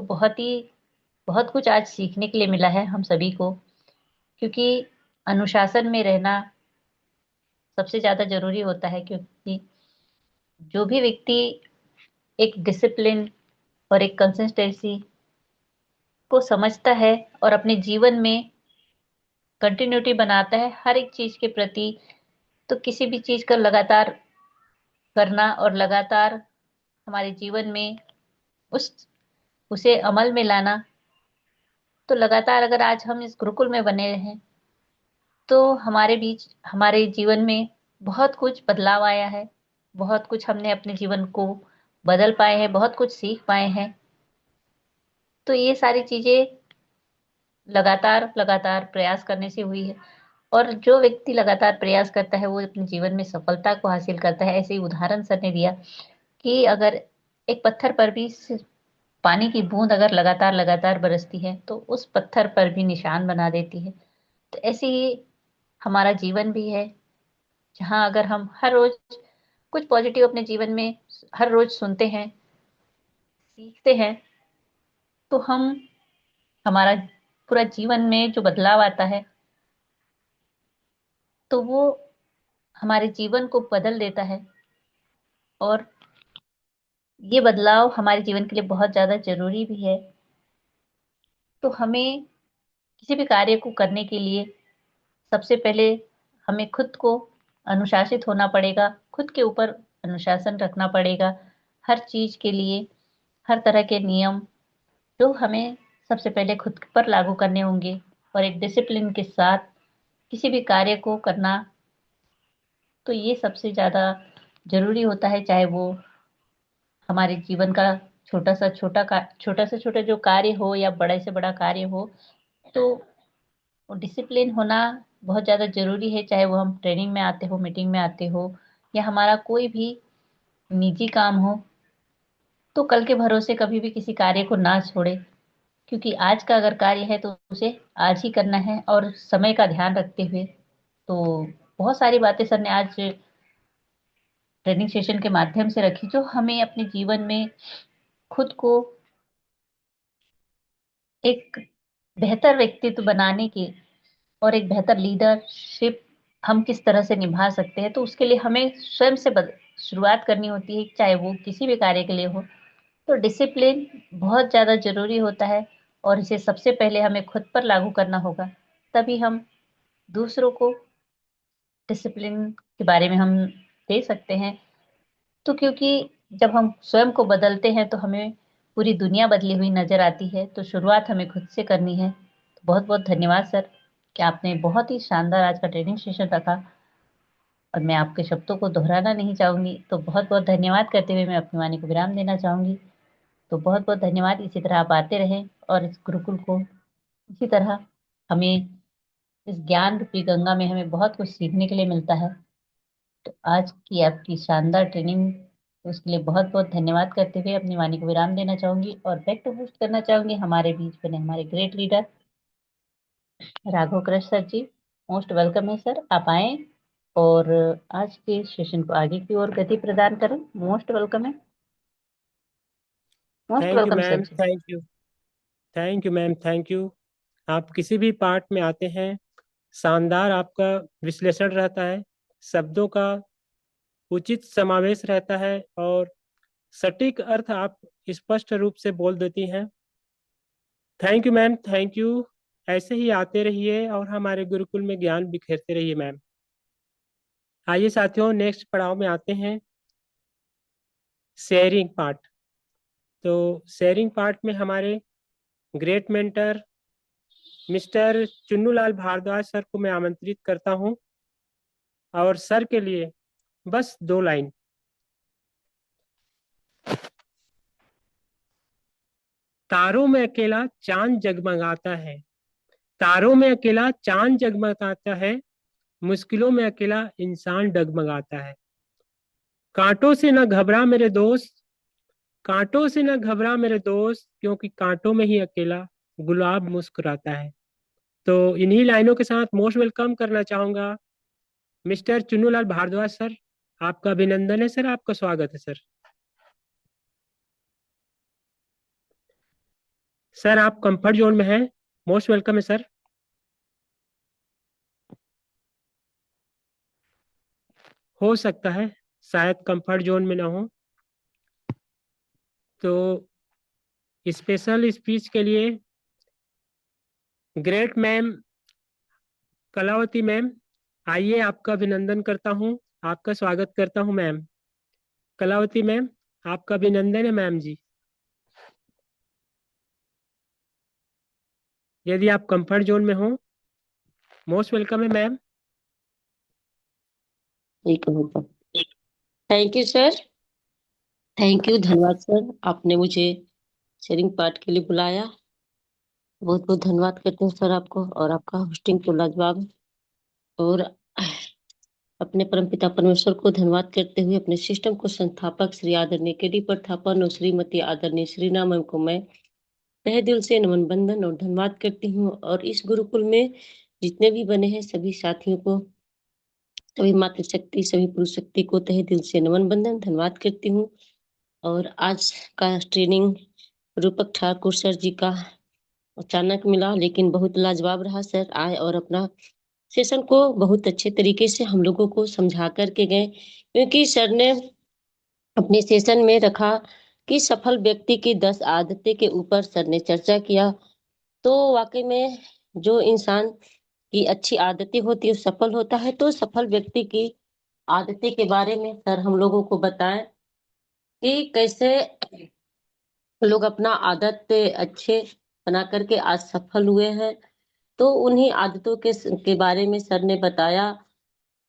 बहुत कुछ आज सीखने के लिए मिला है हम सभी को। क्योंकि अनुशासन में रहना सबसे ज्यादा जरूरी होता है, क्योंकि जो भी व्यक्ति एक डिसिप्लिन और एक कंसिस्टेंसी को समझता है और अपने जीवन में कंटिन्यूटी बनाता है हर एक चीज के प्रति, तो किसी भी चीज का लगातार करना और लगातार हमारे जीवन में उस उसे अमल में लाना, तो लगातार अगर आज हम इस गुरुकुल में बने रहें तो हमारे जीवन में बहुत कुछ बदलाव आया है, बहुत कुछ हमने अपने जीवन को बदल पाए हैं, बहुत कुछ सीख पाए हैं। तो ये सारी चीजें लगातार लगातार प्रयास करने से हुई है। और जो व्यक्ति लगातार प्रयास करता है वो अपने जीवन में सफलता को हासिल करता है। ऐसे ही उदाहरण सर ने दिया कि अगर एक पत्थर पर भी पानी की बूंद अगर लगातार लगातार बरसती है तो उस पत्थर पर भी निशान बना देती है। तो ऐसे ही हमारा जीवन भी है, जहाँ अगर हम हर रोज कुछ पॉजिटिव अपने जीवन में हर रोज सुनते हैं, सीखते हैं, तो हमारा पूरा जीवन में जो बदलाव आता है तो वो हमारे जीवन को बदल देता है। और ये बदलाव हमारे जीवन के लिए बहुत ज्यादा जरूरी भी है। तो हमें किसी भी कार्य को करने के लिए सबसे पहले हमें खुद को अनुशासित होना पड़ेगा, खुद के ऊपर अनुशासन रखना पड़ेगा। हर चीज के लिए हर तरह के नियम जो हमें सबसे पहले खुद पर लागू करने होंगे और एक डिसिप्लिन के साथ किसी भी कार्य को करना, तो ये सबसे ज्यादा जरूरी होता है। चाहे वो हमारे जीवन का छोटा से छोटा जो कार्य हो या बड़े से बड़ा कार्य हो, तो डिसिप्लिन होना बहुत ज़्यादा ज़रूरी है। चाहे वो हम ट्रेनिंग में आते हो, मीटिंग में आते हो या हमारा कोई भी निजी काम हो, तो कल के भरोसे कभी भी किसी कार्य को ना छोड़े, क्योंकि आज का अगर कार्य है तो उसे आज ही करना है और समय का ध्यान रखते हुए। तो बहुत सारी बातें सर ने आज ट्रेनिंग सेशन के माध्यम से रखी, जो हमें अपने जीवन में खुद को एक बेहतर व्यक्तित्व बनाने की और एक बेहतर लीडरशिप हम किस तरह से निभा सकते हैं, तो उसके लिए हमें स्वयं से शुरुआत करनी होती है, चाहे वो किसी भी कार्य के लिए हो। तो डिसिप्लिन बहुत ज़्यादा जरूरी होता है और इसे सबसे पहले हमें खुद पर लागू करना होगा, तभी हम दूसरों को डिसिप्लिन के बारे में हम दे सकते हैं। तो क्योंकि जब हम स्वयं को बदलते हैं तो हमें पूरी दुनिया बदली हुई नजर आती है, तो शुरुआत हमें खुद से करनी है। तो बहुत बहुत धन्यवाद सर कि आपने बहुत ही शानदार आज का ट्रेनिंग सेशन रखा, और मैं आपके शब्दों को दोहराना नहीं चाहूंगी। तो बहुत बहुत धन्यवाद करते हुए मैं अपनी वाणी को विराम देना चाहूंगी। तो बहुत बहुत धन्यवाद, इसी तरह आप आते रहें और इस गुरुकुल को इसी तरह हमें इस ज्ञान रूपी गंगा में हमें बहुत कुछ सीखने के लिए मिलता है। तो आज की आपकी शानदार ट्रेनिंग, तो उसके लिए बहुत बहुत धन्यवाद करते हुए अपनी वाणी को विराम देना चाहूंगी और बैक टू होस्ट करना चाहूंगी हमारे बीच बने हमारे great leader Raghav Krishna sir ji. Most welcome है सर, आप आए और आज के सेशन को आगे की ओर गति प्रदान करें। मोस्ट वेलकम है, most thank you welcome sir ma'am, जी। Thank you. Thank you ma'am, thank you. आप किसी भी पार्ट में आते हैं, शानदार आपका विश्लेषण रहता है, शब्दों का उचित समावेश रहता है और सटीक अर्थ आप स्पष्ट रूप से बोल देती हैं। Thank you ma'am, thank you. ऐसे ही आते रहिए और हमारे गुरुकुल में ज्ञान बिखेरते रहिए मैम। आइए साथियों, नेक्स्ट पड़ाव में आते हैं, शेयरिंग पार्ट। तो शेयरिंग पार्ट में हमारे great mentor mister Chunnulal Bhardwaj sir को मैं आमंत्रित करता हूं और सर के लिए बस 2 लाइन। तारों में अकेला चांद जगमगाता है, तारों में अकेला चांद जगमगाता है, मुश्किलों में अकेला इंसान डगमगाता है। कांटों से न घबरा मेरे दोस्त, कांटों से न घबरा मेरे दोस्त, क्योंकि कांटों में ही अकेला गुलाब मुस्कुराता है। तो इन्हीं लाइनों के साथ मोस्ट वेलकम करना चाहूंगा मिस्टर चुन्नूलाल भारद्वाज सर। आपका अभिनंदन है सर, आपका स्वागत है सर। सर आप कंफर्ट जोन में हैं, मोस्ट वेलकम है सर। हो सकता है शायद कंफर्ट जोन में ना हो, तो स्पेशल स्पीच के लिए ग्रेट मैम कलावती मैम, आइए आपका अभिनंदन करता हूं, आपका स्वागत करता हूं मैम। कलावती मैम, आपका अभिनंदन है मैम जी। यदि आप कंफर्ट जोन में हो, मोस्ट वेलकम है मैम। एक minute. Thank you sir, thank you, धन्यवाद सर, आपने मुझे शेयरिंग पार्ट के लिए बुलाया। बहुत बहुत धन्यवाद करते हैं सर आपको, और आपका होस्टिंग तो लाजवाब है। और अपने परमपिता परमेश्वर को धन्यवाद करते हुए अपने सिस्टम को संस्थापक श्री आदरणीय के डी प्रथापन और श्रीमती आदरणीय श्रीना मैम को मैं तहे दिल से नमन बंदन और धन्यवाद करती हूँ। और इस गुरुकुल में जितने भी बने हैं सभी साथियों को, सभी मातृशक्ति, सभी पुरुष शक्ति को तहे दिल से नमन बंदन धन्यवाद करती हूँ। और आज का ट्रेनिंग रूपक ठाकुर सर जी का अचानक मिला, लेकिन बहुत लाजवाब रहा। सर आए और अपना सेशन को बहुत अच्छे तरीके से हम लोगों को समझा करके गए, क्योंकि सर ने अपने सेशन में रखा कि सफल व्यक्ति की 10 आदतें के ऊपर सर ने चर्चा किया। तो वाकई में जो इंसान की अच्छी आदतें होती है सफल होता है। तो सफल व्यक्ति की आदतें के बारे में सर हम लोगों को बताएं कि कैसे लोग अपना आदत अच्छे बना करके आज सफल हुए हैं। तो उन्हीं आदतों के बारे में सर ने बताया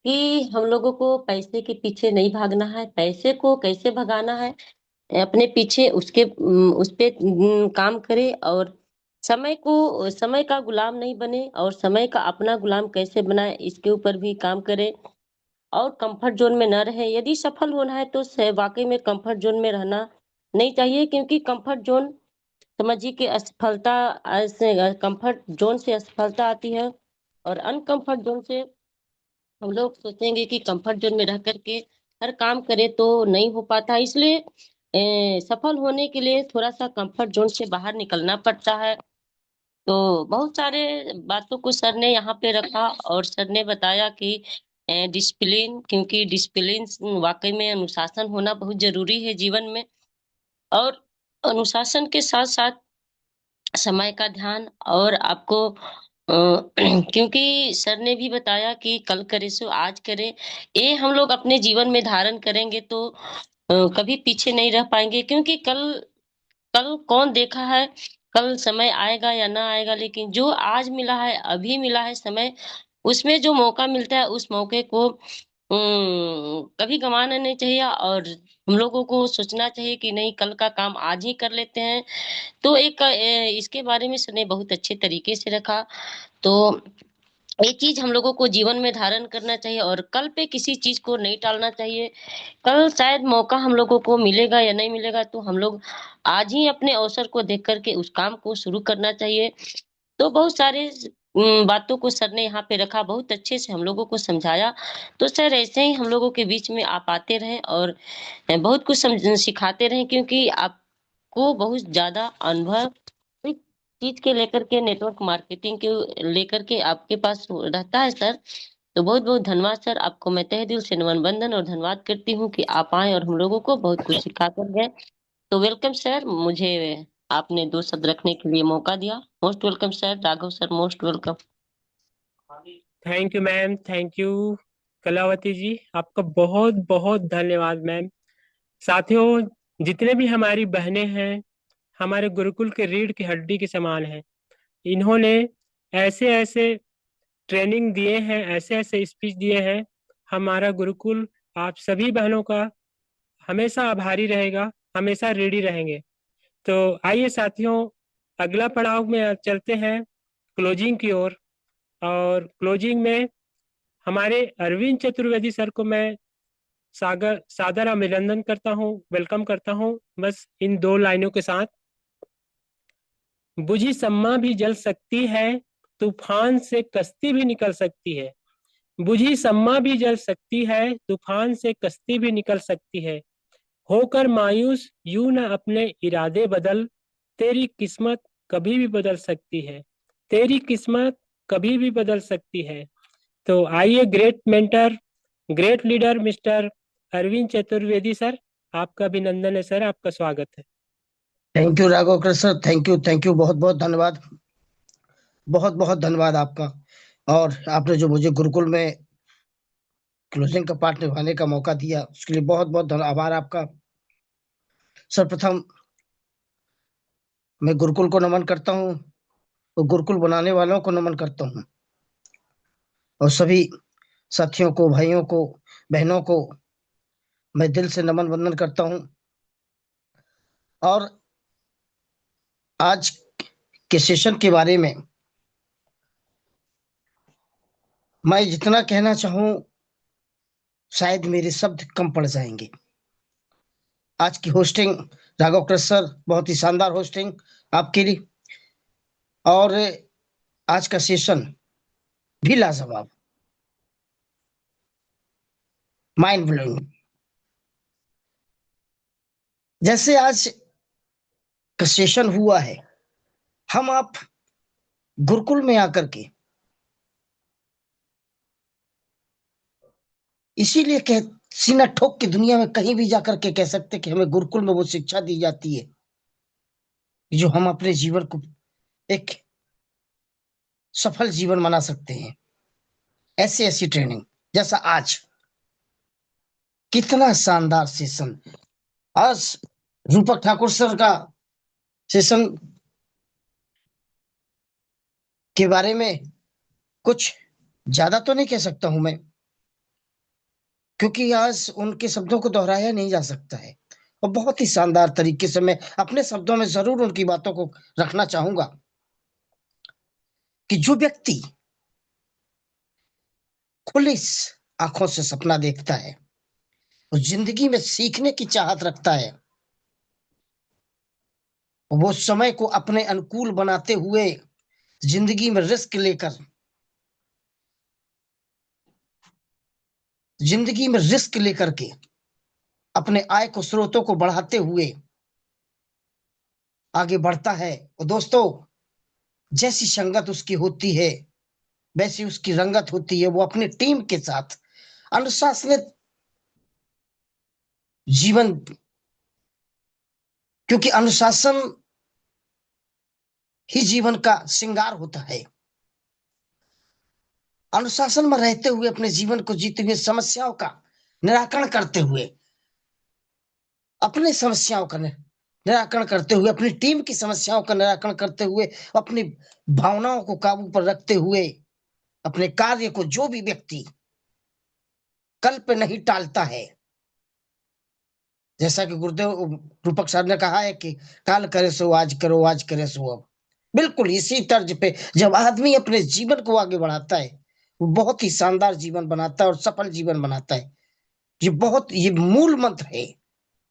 कि हम लोगों को पैसे के पीछे नहीं भागना है, पैसे को कैसे भगाना है, अपने पीछे उस पे काम करे, और समय का गुलाम नहीं बने, और समय का अपना गुलाम कैसे बनाए इसके ऊपर भी काम करे। और कंफर्ट जोन में न रहे। यदि सफल होना है तो वाकई में कंफर्ट जोन में रहना नहीं चाहिए, क्योंकि कंफर्ट जोन समझिए कि असफलता से, कंफर्ट जोन से असफलता आती है, और अनकंफर्ट जोन से हम लोग सोचेंगे कि कंफर्ट जोन में रह करके हर काम करे तो नहीं हो पाता। इसलिए सफल होने के लिए थोड़ा सा कंफर्ट जोन से बाहर निकलना पड़ता है। तो बहुत सारे बातों को सर ने यहाँ पे रखा, और सर ने बताया कि डिसिप्लिन, क्योंकि डिसिप्लिन वाकई में अनुशासन होना बहुत जरूरी है जीवन में, और अनुशासन के साथ साथ समय का ध्यान। और आपको क्योंकि सर ने भी बताया कि कल करे सो आज करे, ये हम लोग अपने जीवन में धारण करेंगे तो कभी पीछे नहीं रह पाएंगे, क्योंकि कल कल कौन देखा है, कल समय आएगा या ना आएगा, लेकिन जो आज मिला है, अभी मिला है समय, उसमें जो मौका मिलता है उस मौके को कभी गंवाना नहीं चाहिए, और हम लोगों को सोचना चाहिए कि नहीं, कल का काम आज ही कर लेते हैं। तो एक इसके बारे में सर ने बहुत अच्छे तरीके से रखा। तो ये चीज हम लोगों को जीवन में धारण करना चाहिए, और कल पे किसी चीज को नहीं टालना चाहिए। कल शायद मौका हम लोगों को मिलेगा या नहीं मिलेगा, तो हम लोग आज ही अपने अवसर को देख करके उस काम को शुरू करना चाहिए। तो बहुत सारे बातों को सर ने यहाँ पे रखा, बहुत अच्छे से हम लोगों को समझाया। तो सर ऐसे ही हम लोगों के बीच में आप आते रहें और बहुत कुछ सिखाते रहें, क्योंकि आपको बहुत ज्यादा अनुभव इस चीज के लेकर के, नेटवर्क मार्केटिंग के लेकर के आपके पास रहता है सर। तो बहुत बहुत धन्यवाद सर, आपको मैं तहे दिल से नमन बंदन और धन्यवाद करती हूँ कि आप आए और हम लोगों को बहुत कुछ सिखा कर गए। तो वेलकम सर, मुझे आपने 2 शब्द रखने के लिए मौका दिया। Most welcome sir, Raghav sir, most welcome. Thank you ma'am, thank you Kalavati ji, आपका बहुत बहुत धन्यवाद मैम। साथियों, जितने भी हमारी बहनें हैं, हमारे गुरुकुल के रीढ़ की हड्डी के समान हैं। इन्होंने ऐसे ऐसे ट्रेनिंग दिए हैं, ऐसे ऐसे स्पीच दिए हैं। हमारा गुरुकुल आप सभी बहनों का हमेशा आभारी रहेगा, हमेशा रेडी रहेंगे। तो आइए साथियों, अगला पड़ाव में चलते हैं क्लोजिंग की ओर। और क्लोजिंग में हमारे अरविंद चतुर्वेदी सर को मैं सादर अभिनंदन करता हूँ, वेलकम करता हूँ, बस इन 2 लाइनों के साथ। बुझी सम्मा भी जल सकती है, तूफान से कश्ती भी निकल सकती है। बुझी सम्मा भी जल सकती है, तूफान से कश्ती भी निकल सकती है। होकर मायूस यूं न अपने इरादे बदल, तेरी किस्मत कभी भी बदल सकती है, तेरी किस्मत कभी भी बदल सकती है। तो आइए, great mentor, great leader mister Arvind Chaturvedi sir, आपका अभिनंदन है सर, आपका स्वागत है। Thank you Raghav Krishna sir, thank you, बहुत बहुत धन्यवाद, बहुत बहुत धन्यवाद आपका। और आपने जो मुझे गुरुकुल में क्लोजिंग का पार्ट निभाने का मौका दिया, उसके लिए बहुत बहुत आभार आपका। सर्वप्रथम मैं गुरुकुल को नमन करता हूँ, तो गुरुकुल बनाने वालों को नमन करता हूँ, और सभी साथियों को, भाइयों को, बहनों को मैं दिल से नमन वंदन करता हूँ। और आज के सेशन के बारे में मैं जितना कहना चाहूँ शायद मेरे शब्द कम पड़ जाएंगे। आज की होस्टिंग राघव कृष्ण सर, बहुत ही शानदार होस्टिंग आपके लिए, और आज का सेशन भी लाजवाब, माइंड ब्लोइंग। जैसे आज का सेशन हुआ है, हम आप गुरुकुल में आकर के इसीलिए कह सीना ठोक के दुनिया में कहीं भी जाकर के कह सकते कि हमें गुरुकुल में वो शिक्षा दी जाती है जो हम अपने जीवन को एक सफल जीवन बना सकते हैं। ऐसी ऐसी ट्रेनिंग, जैसा आज कितना शानदार सेशन, आज रूपक ठाकुर सर का सेशन के बारे में कुछ ज्यादा तो नहीं कह सकता हूं मैं, क्योंकि आज उनके शब्दों को दोहराया नहीं जा सकता है, और बहुत ही शानदार तरीके से मैं अपने शब्दों में जरूर उनकी बातों को रखना चाहूंगा कि जो व्यक्ति खुले आंखों से सपना देखता है, वो जिंदगी में सीखने की चाहत रखता है, वो समय को अपने अनुकूल बनाते हुए जिंदगी में रिस्क लेकर, जिंदगी में रिस्क लेकर के अपने आय को स्रोतों को बढ़ाते हुए आगे बढ़ता है। और दोस्तों, जैसी संगत उसकी होती है वैसी उसकी रंगत होती है। वो अपनी टीम के साथ अनुशासित जीवन, क्योंकि अनुशासन ही जीवन का श्रृंगार होता है। अनुशासन में रहते हुए अपने जीवन को जीते हुए, समस्याओं का निराकरण करते हुए, अपने समस्याओं का निराकरण करते हुए, अपनी टीम की समस्याओं का निराकरण करते हुए, अपनी भावनाओं को काबू पर रखते हुए, अपने कार्य को जो भी व्यक्ति कल पे नहीं टालता है, जैसा कि गुरुदेव रूपक साहब ने कहा है कि काल करे सो आज करो, आज करे सो अब। बिल्कुल इसी तर्ज पे जब आदमी अपने जीवन को आगे बढ़ाता है, वो बहुत ही शानदार जीवन बनाता है और सफल जीवन बनाता है। ये मूल मंत्र है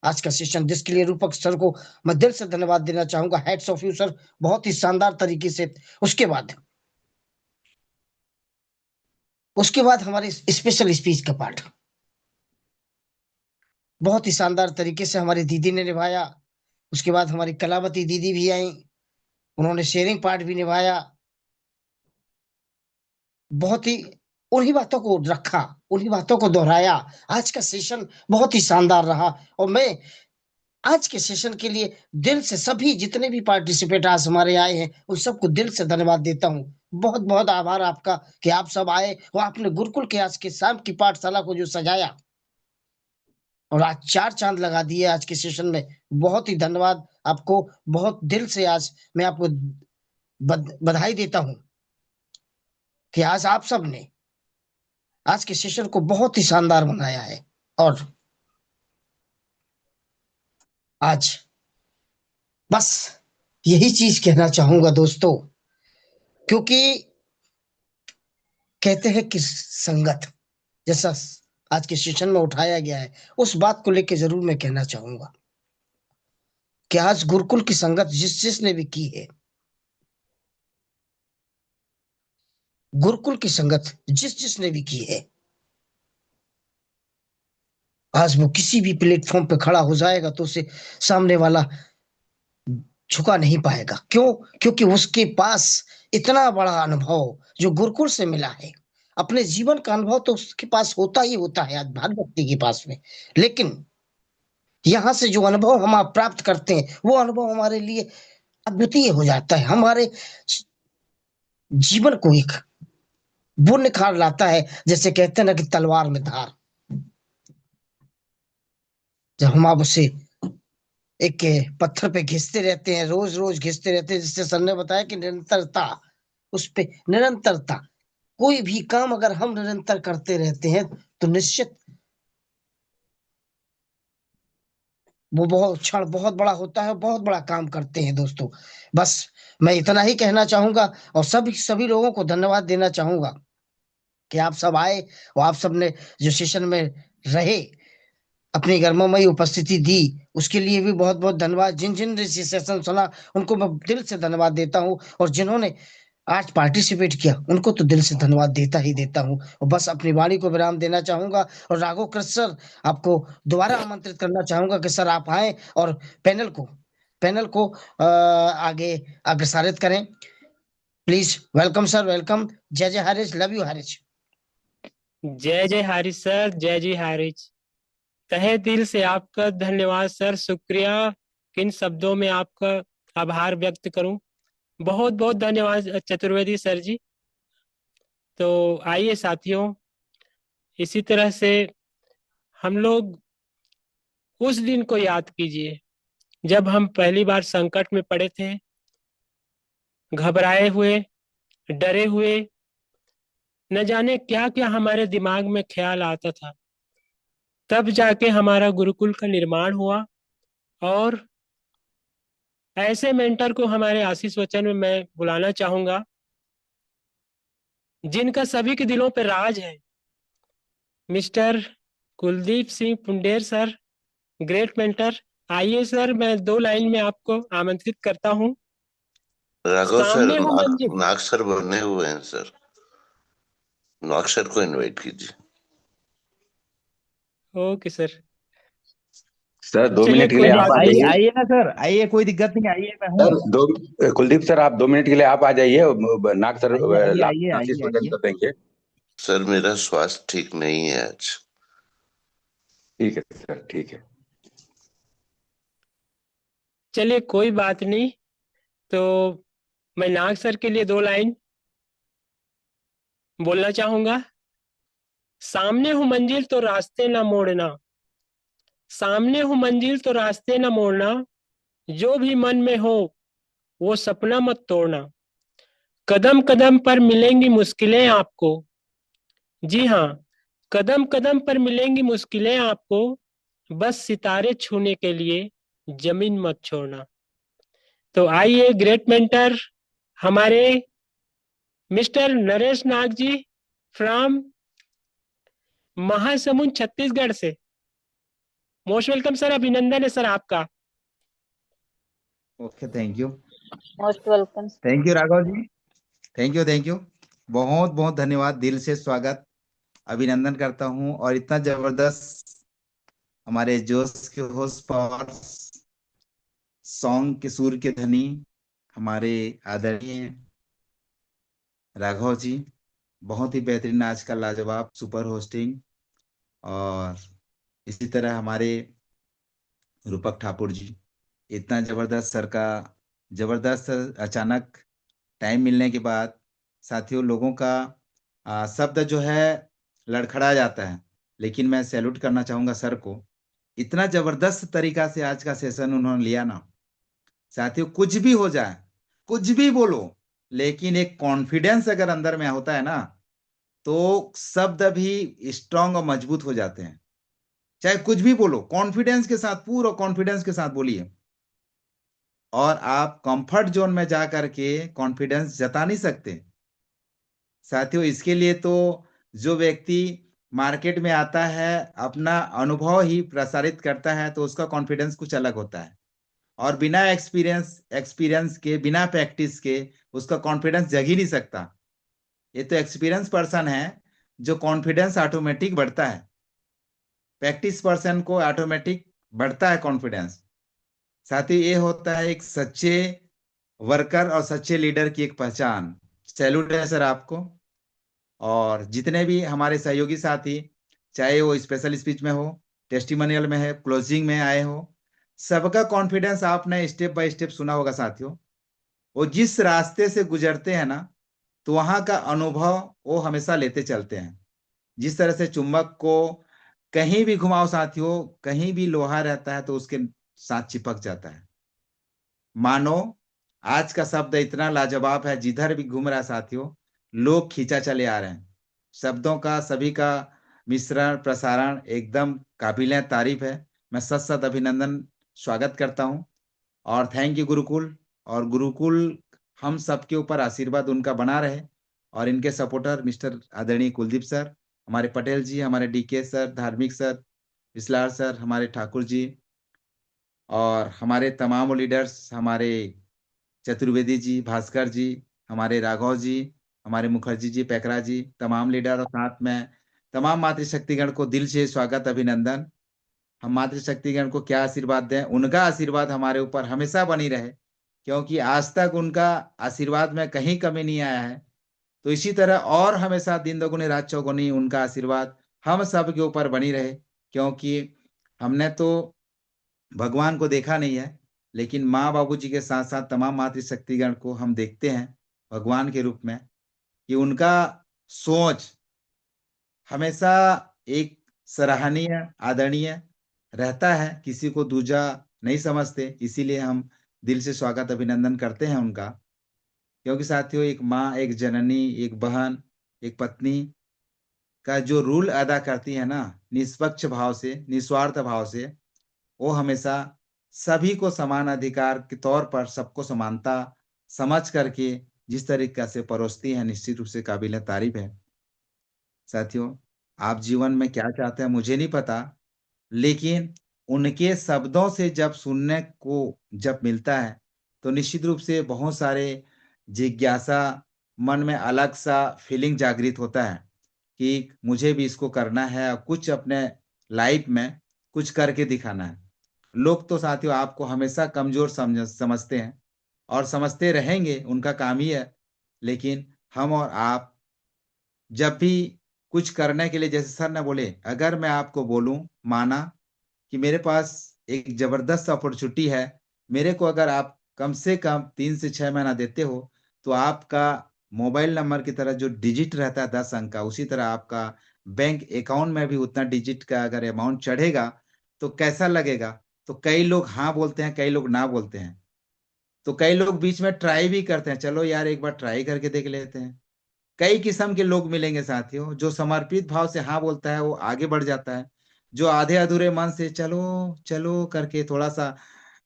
आज का सेशन, जिसके लिए रूपक सर को मैं दिल से धन्यवाद देना चाहूंगा। हेड्स ऑफ यू सर, बहुत ही शानदार तरीके से। उसके बाद हमारे स्पेशल स्पीच का पार्ट बहुत ही शानदार तरीके से हमारी दीदी ने निभाया। उसके बाद हमारी कलावती दीदी भी आई, उन्होंने शेयरिंग पार्ट भी निभाया। बहुत ही उन्हीं बातों को रखा, उन्हीं बातों को दोहराया। आज का सेशन बहुत ही शानदार रहा और मैं आज के सेशन के लिए दिल से सभी जितने भी पार्टिसिपेट आज हमारे आए हैं उन सबको दिल से धन्यवाद देता हूँ। बहुत बहुत आभार आपका कि आप सब आए और आपने गुरुकुल के आज के शाम की पाठशाला को जो सजाया और आज 4 चांद लगा दिए आज के सेशन में। बहुत ही धन्यवाद आपको, बहुत दिल से आज मैं आपको बधाई देता हूं कि आज आप सब ने आज के सेशन को बहुत ही शानदार बनाया है। और आज बस यही चीज कहना चाहूंगा दोस्तों, क्योंकि कहते हैं कि संगत जैसा आज के सेशन में उठाया गया है, उस बात को लेकर जरूर मैं कहना चाहूंगा कि आज गुरुकुल की संगत जिस जिसने भी की है, गुरुकुल की संगत जिस जिसने भी की है, आज वो किसी भी प्लेटफॉर्म पे खड़ा हो जाएगा तो उसे सामने वाला झुका नहीं पाएगा। क्यों? क्योंकि उसके पास इतना बड़ा अनुभव जो गुरुकुल से मिला है। अपने जीवन का अनुभव तो उसके पास होता ही होता है आज हर व्यक्ति के पास में, लेकिन यहाँ से जो अनुभव हम आप प्राप्त करते हैं वो अनुभव हमारे लिए अद्वितीय हो जाता है, हमारे जीवन को एक वो निखार लाता है। जैसे कहते हैं ना कि तलवार में धार, जब हम आप उसे एक पत्थर पे घिसते रहते हैं, रोज रोज घिसते रहते हैं, जिससे सर ने बताया कि निरंतरता, उस पे निरंतरता, कोई भी काम अगर हम निरंतर करते रहते हैं तो निश्चित वो बहुत क्षण बहुत बड़ा होता है, बहुत बड़ा काम करते हैं दोस्तों। बस मैं इतना ही कहना चाहूंगा और सभी लोगों को धन्यवाद देना चाहूंगा कि आप सब आए और आप सब ने जो सेशन में रहे, अपनी गर्ममयी उपस्थिति दी, उसके लिए भी बहुत बहुत धन्यवाद। जिन जिन ने सेशन सुना उनको मैं दिल से धन्यवाद देता हूँ और जिन्होंने आज पार्टिसिपेट किया उनको तो दिल से धन्यवाद देता ही देता हूँ। और बस अपनी वाणी को विराम देना चाहूंगा और राघव कृष्ण सर आपको दोबारा आमंत्रित करना चाहूंगा कि सर आप आए और पैनल को आगे अग्रसारित करें। Please welcome sir, welcome. जय जय हारिज, लव यू हारिज। जय जय हारिज सर, जय जय हारिज। तहे दिल से आपका धन्यवाद सर, शुक्रिया। किन शब्दों में आपका आभार व्यक्त करूं। बहुत बहुत धन्यवाद चतुर्वेदी सर जी। तो आइए साथियों, इसी तरह से हम लोग उस दिन को याद कीजिए जब हम पहली बार संकट में पड़े थे, घबराए हुए, डरे हुए, न जाने क्या क्या हमारे दिमाग में ख्याल आता था। तब जाके हमारा गुरुकुल का निर्माण हुआ और ऐसे मेंटर को हमारे आशीष वचन में मैं बुलाना चाहूंगा जिनका सभी के दिलों पर राज है, mister Kuldeep Singh Punder sir, great mentor. आइए सर, मैं 2 लाइन में आपको आमंत्रित करता हूँ। राघव सर, सामने हो मंजिल। नाग सर बने हुए हैं सर, नाग सर को इनवाइट कीजिए। Okay sir. सर 2 चलिए मिनट के लिए कोई आप बात आ नहीं आइए सर। जाइए। आइए ना सर, आइए, कोई दिक्कत नहीं, आइए, मैं हूँ। सर दो कुलदीप सर, आप 2 मिनट के लिए आप आ जाइए। नाग सर आइए आइए आइए लास्ट आइए इंट्रोडक्शन आइए। कर देंगे। सर मेरा स्वास्थ्य ठीक नहीं है आज। ठीक है सर, ठीक है। चलिए कोई बात नहीं। तो मैं नाग सर के लिए 2 लाइन बोलना चाहूंगा। सामने हो मंजिल तो रास्ते ना मोड़ना, सामने हो मंजिल तो रास्ते ना मोड़ना, जो भी मन में हो वो सपना मत तोड़ना। कदम कदम पर मिलेंगी मुश्किलें आपको, जी हाँ, कदम कदम पर मिलेंगी मुश्किलें आपको, बस सितारे छूने के लिए जमीन मत छोड़ना। तो आइए ग्रेट मेंटर हमारे मिस्टर नरेश नाग जी फ्रॉम महासमुंद छत्तीसगढ़ से। मोस्ट वेलकम सर, अभिनंदन है सर आपका। Okay, thank you. Most welcome. Thank you Raghav ji, thank you thank you. बहुत बहुत धन्यवाद, दिल से स्वागत, अभिनंदन करता हूँ। और इतना जबरदस्त हमारे जोश के होस्ट पावर, सॉन्ग के सुर के धनी हमारे आदरणीय राघव जी, बहुत ही बेहतरीन आज का लाजवाब सुपर होस्टिंग। और इसी तरह हमारे रूपक ठाकुर जी, इतना जबरदस्त सर का, जबरदस्त अचानक टाइम मिलने के बाद साथियों लोगों का शब्द जो है लड़खड़ा जाता है। लेकिन मैं सैल्यूट करना चाहूंगा सर को, इतना जबरदस्त तरीका से आज का सेशन उन्होंने लिया ना। साथियों कुछ भी हो जाए, कुछ भी बोलो, लेकिन एक कॉन्फिडेंस अगर अंदर में होता है ना, तो शब्द भी स्ट्रांग और मजबूत हो जाते हैं। चाहे कुछ भी बोलो, कॉन्फिडेंस के साथ, पूरा कॉन्फिडेंस के साथ बोलिए। और आप कंफर्ट जोन में जा करके कॉन्फिडेंस जता नहीं सकते साथियों। इसके लिए तो जो व्यक्ति मार्केट में आता है, अपना अनुभव ही प्रसारित करता है, तो उसका कॉन्फिडेंस कुछ अलग होता है। और बिना एक्सपीरियंस के, बिना प्रैक्टिस के उसका कॉन्फिडेंस जग ही नहीं सकता। ये तो एक्सपीरियंस पर्सन है जो कॉन्फिडेंस ऑटोमेटिक बढ़ता है, प्रैक्टिस पर्सन को ऑटोमेटिक बढ़ता है कॉन्फिडेंस। साथ ही ये होता है एक सच्चे वर्कर और सच्चे लीडर की एक पहचान। सैल्यूट है सर आपको। और जितने भी हमारे सहयोगी साथी, चाहे वो स्पेशल स्पीच में हो, टेस्टिमोनियल में है, क्लोजिंग में आए हो, सबका कॉन्फिडेंस आपने स्टेप बाय स्टेप सुना होगा साथियों। वो जिस रास्ते से गुजरते हैं ना, तो वहां का अनुभव वो हमेशा लेते चलते हैं। जिस तरह से चुंबक को कहीं भी घुमाओ साथियों, कहीं भी लोहा रहता है तो उसके साथ चिपक जाता है। मानो आज का शब्द इतना लाजवाब है, जिधर भी घूम रहा है साथियों, लोग खींचा चले आ रहे हैं। शब्दों का सभी का मिश्रण प्रसारण एकदम काबिल तारीफ है। मैं सत सत अभिनंदन स्वागत करता हूं। और थैंक यू गुरुकुल। और गुरुकुल हम सबके ऊपर आशीर्वाद उनका बना रहे। और इनके सपोर्टर मिस्टर आदरणीय कुलदीप सर, हमारे पटेल जी, हमारे डीके सर, धार्मिक सर, विस्लार सर, हमारे ठाकुर जी, और हमारे तमाम लीडर्स, हमारे चतुर्वेदी जी, भास्कर जी, हमारे राघव जी, हमारे मुखर्जी जी, पैकरा जी, तमाम लीडर, और साथ में तमाम मातृशक्तिगण को दिल से स्वागत अभिनंदन। हम मातृशक्तिगण को क्या आशीर्वाद दें, उनका आशीर्वाद हमारे ऊपर हमेशा बनी रहे, क्योंकि आज तक उनका आशीर्वाद में कहीं कमी नहीं आया है। तो इसी तरह और हमेशा दिन दोगुनी रात चौगुनी उनका आशीर्वाद हम सब के ऊपर बनी रहे। क्योंकि हमने तो भगवान को देखा नहीं है, लेकिन माँ बाबू जी के साथ साथ तमाम मातृशक्तिगण को हम देखते हैं भगवान के रूप में, कि उनका सोच हमेशा एक सराहनीय, आदरणीय रहता है, किसी को दूजा नहीं समझते। इसीलिए हम दिल से स्वागत अभिनंदन करते हैं उनका। क्योंकि साथियों, एक माँ, एक जननी, एक बहन, एक पत्नी का जो रूल अदा करती है ना, निष्पक्ष भाव से, निस्वार्थ भाव से, वो हमेशा सभी को समान अधिकार के तौर पर, सबको समानता समझ करके जिस तरीके से परोसती है, निश्चित रूप से काबिल तारीफ है साथियों। आप जीवन में क्या चाहते हैं मुझे नहीं पता, लेकिन उनके शब्दों से जब सुनने को जब मिलता है तो निश्चित रूप से बहुत सारे जिज्ञासा, मन में अलग सा फीलिंग जागृत होता है कि मुझे भी इसको करना है और कुछ अपने लाइफ में कुछ करके दिखाना है। लोग तो साथियों आपको हमेशा कमजोर समझते हैं और समझते रहेंगे, उनका काम ही है। लेकिन हम और आप जब भी कुछ करने के लिए, जैसे सर ने बोले, अगर मैं आपको बोलूं, माना कि मेरे पास एक जबरदस्त अपॉर्चुनिटी है, मेरे को अगर आप कम से कम 3 से 6 महीना देते हो तो आपका मोबाइल नंबर की तरह जो डिजिट रहता है 10 अंक का, उसी तरह आपका बैंक अकाउंट में भी उतना डिजिट का अगर अमाउंट चढ़ेगा तो कैसा लगेगा। तो कई लोग हाँ बोलते हैं, कई लोग ना बोलते हैं, तो कई लोग बीच में ट्राई भी करते हैं, चलो यार एक बार ट्राई करके देख लेते हैं। कई किस्म के लोग मिलेंगे साथियों। जो समर्पित भाव से हाँ बोलता है वो आगे बढ़ जाता है। जो आधे अधूरे मन से चलो चलो करके थोड़ा सा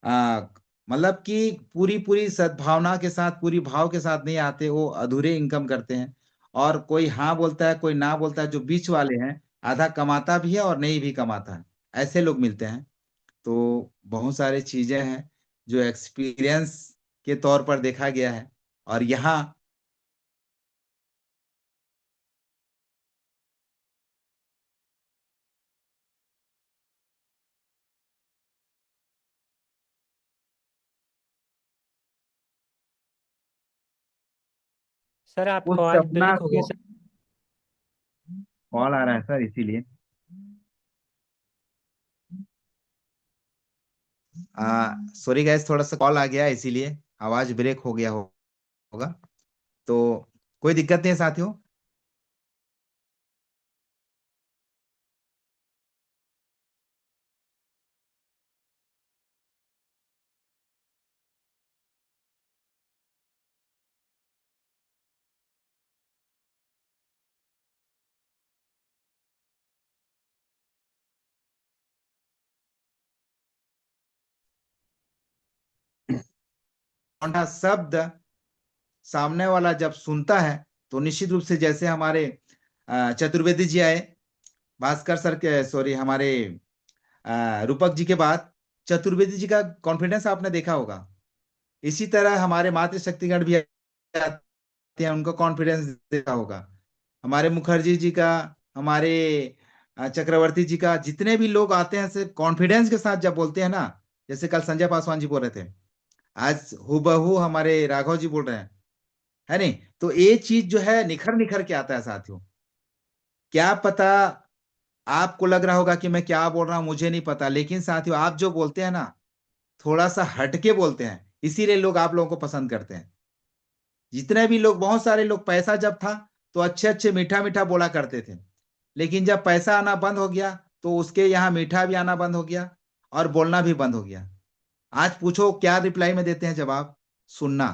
आ, मतलब कि पूरी पूरी सद्भावना के साथ, पूरी भाव के साथ नहीं आते, वो अधूरे इनकम करते हैं। और कोई हाँ बोलता है, कोई ना बोलता है, जो बीच वाले हैं, आधा कमाता भी है और नहीं भी कमाता है, ऐसे लोग मिलते हैं। तो बहुत सारी चीजें हैं जो एक्सपीरियंस के तौर पर देखा गया है। और यहाँ सर उस आपका आवाज सपना ब्रेक हो गया को, सर। कॉल आ रहा है सर इसीलिए। सॉरी गैस, थोड़ा सा कॉल आ गया है, इसीलिए आवाज ब्रेक हो गया होगा। तो कोई दिक्कत नहीं है साथियों। कौन शब्द सामने वाला जब सुनता है तो निश्चित रूप से, जैसे हमारे चतुर्वेदी जी आए, भास्कर सर के, सॉरी, हमारे रूपक जी के बाद चतुर्वेदी जी का कॉन्फिडेंस आपने देखा होगा। इसी तरह हमारे मातृशक्तिगण भी आते हैं, उनका कॉन्फिडेंस देखा होगा। हमारे मुखर्जी जी का, हमारे चक्रवर्ती जी का, जितने भी लोग आते हैं से कॉन्फिडेंस के साथ जब बोलते हैं ना, जैसे कल संजय पासवान जी बोल रहे थे, आज हूबहू हमारे राघव जी बोल रहे हैं, है नहीं? तो ये चीज जो है निखर निखर के आता है साथियों। क्या पता आपको लग रहा होगा कि मैं क्या बोल रहा हूं, मुझे नहीं पता, लेकिन साथियों आप जो बोलते हैं ना, थोड़ा सा हटके बोलते हैं, इसीलिए लोग आप लोगों को पसंद करते हैं। जितने भी लोग, बहुत सारे लोग, पैसा जब था तो अच्छे अच्छे मीठा मीठा बोला करते थे, लेकिन जब पैसा आना बंद हो गया तो उसके यहाँ मीठा भी आना बंद हो गया और बोलना भी बंद हो गया। आज पूछो क्या रिप्लाई में देते हैं जवाब? सुनना।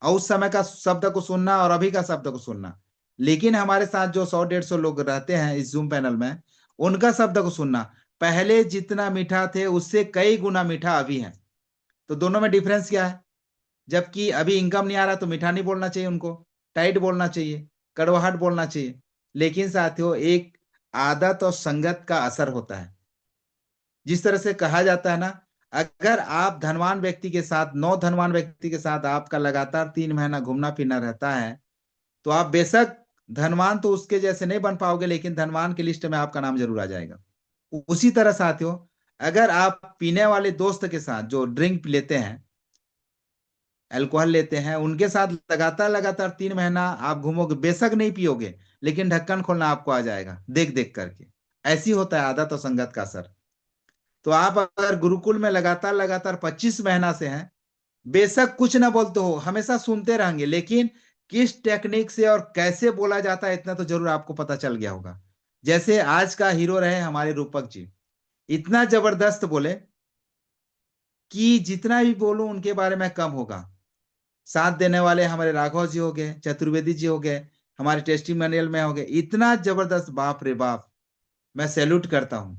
और उस समय का शब्द को सुनना और अभी का शब्द को सुनना। लेकिन हमारे साथ जो 100-150 लोग रहते हैं इस जूम पैनल में, उनका शब्द को सुनना। पहले जितना मीठा थे उससे कई गुना मीठा अभी है। तो दोनों में डिफरेंस क्या है? जबकि अभी इनकम नहीं आ रहा तो मीठा नहीं बोलना चाहिए, उनको टाइट बोलना चाहिए, कड़वाहट बोलना चाहिए। लेकिन साथियों एक आदत और संगत का असर होता है। जिस तरह से कहा जाता है ना, अगर आप धनवान व्यक्ति के साथ, 9 धनवान व्यक्ति के साथ आपका लगातार 3 महीना घूमना फिरना रहता है, तो आप बेशक धनवान तो उसके जैसे नहीं बन पाओगे, लेकिन धनवान की लिस्ट में आपका नाम जरूर आ जाएगा। उसी तरह साथियों, अगर आप पीने वाले दोस्त के साथ, जो ड्रिंक लेते हैं, अल्कोहल लेते हैं, उनके साथ लगातार लगातार 3 महीना आप घूमोगे, बेशक नहीं पियोगे, लेकिन ढक्कन खोलना आपको आ जाएगा देख देख करके। ऐसी होता है आदत और संगत का असर। तो आप अगर गुरुकुल में लगातार लगातार 25 महीना से हैं, बेशक कुछ ना बोलते हो, हमेशा सुनते रहेंगे, लेकिन किस टेक्निक से और कैसे बोला जाता है इतना तो जरूर आपको पता चल गया होगा। जैसे आज का हीरो रहे हमारे रूपक जी, इतना जबरदस्त बोले कि जितना भी बोलूं उनके बारे में कम होगा। साथ देने वाले हमारे राघव जी हो गए, चतुर्वेदी जी हो गए, हमारे टेस्टिमोनियल में हो गए, इतना जबरदस्त, बाप रे बाप, मैं सैल्यूट करता हूं।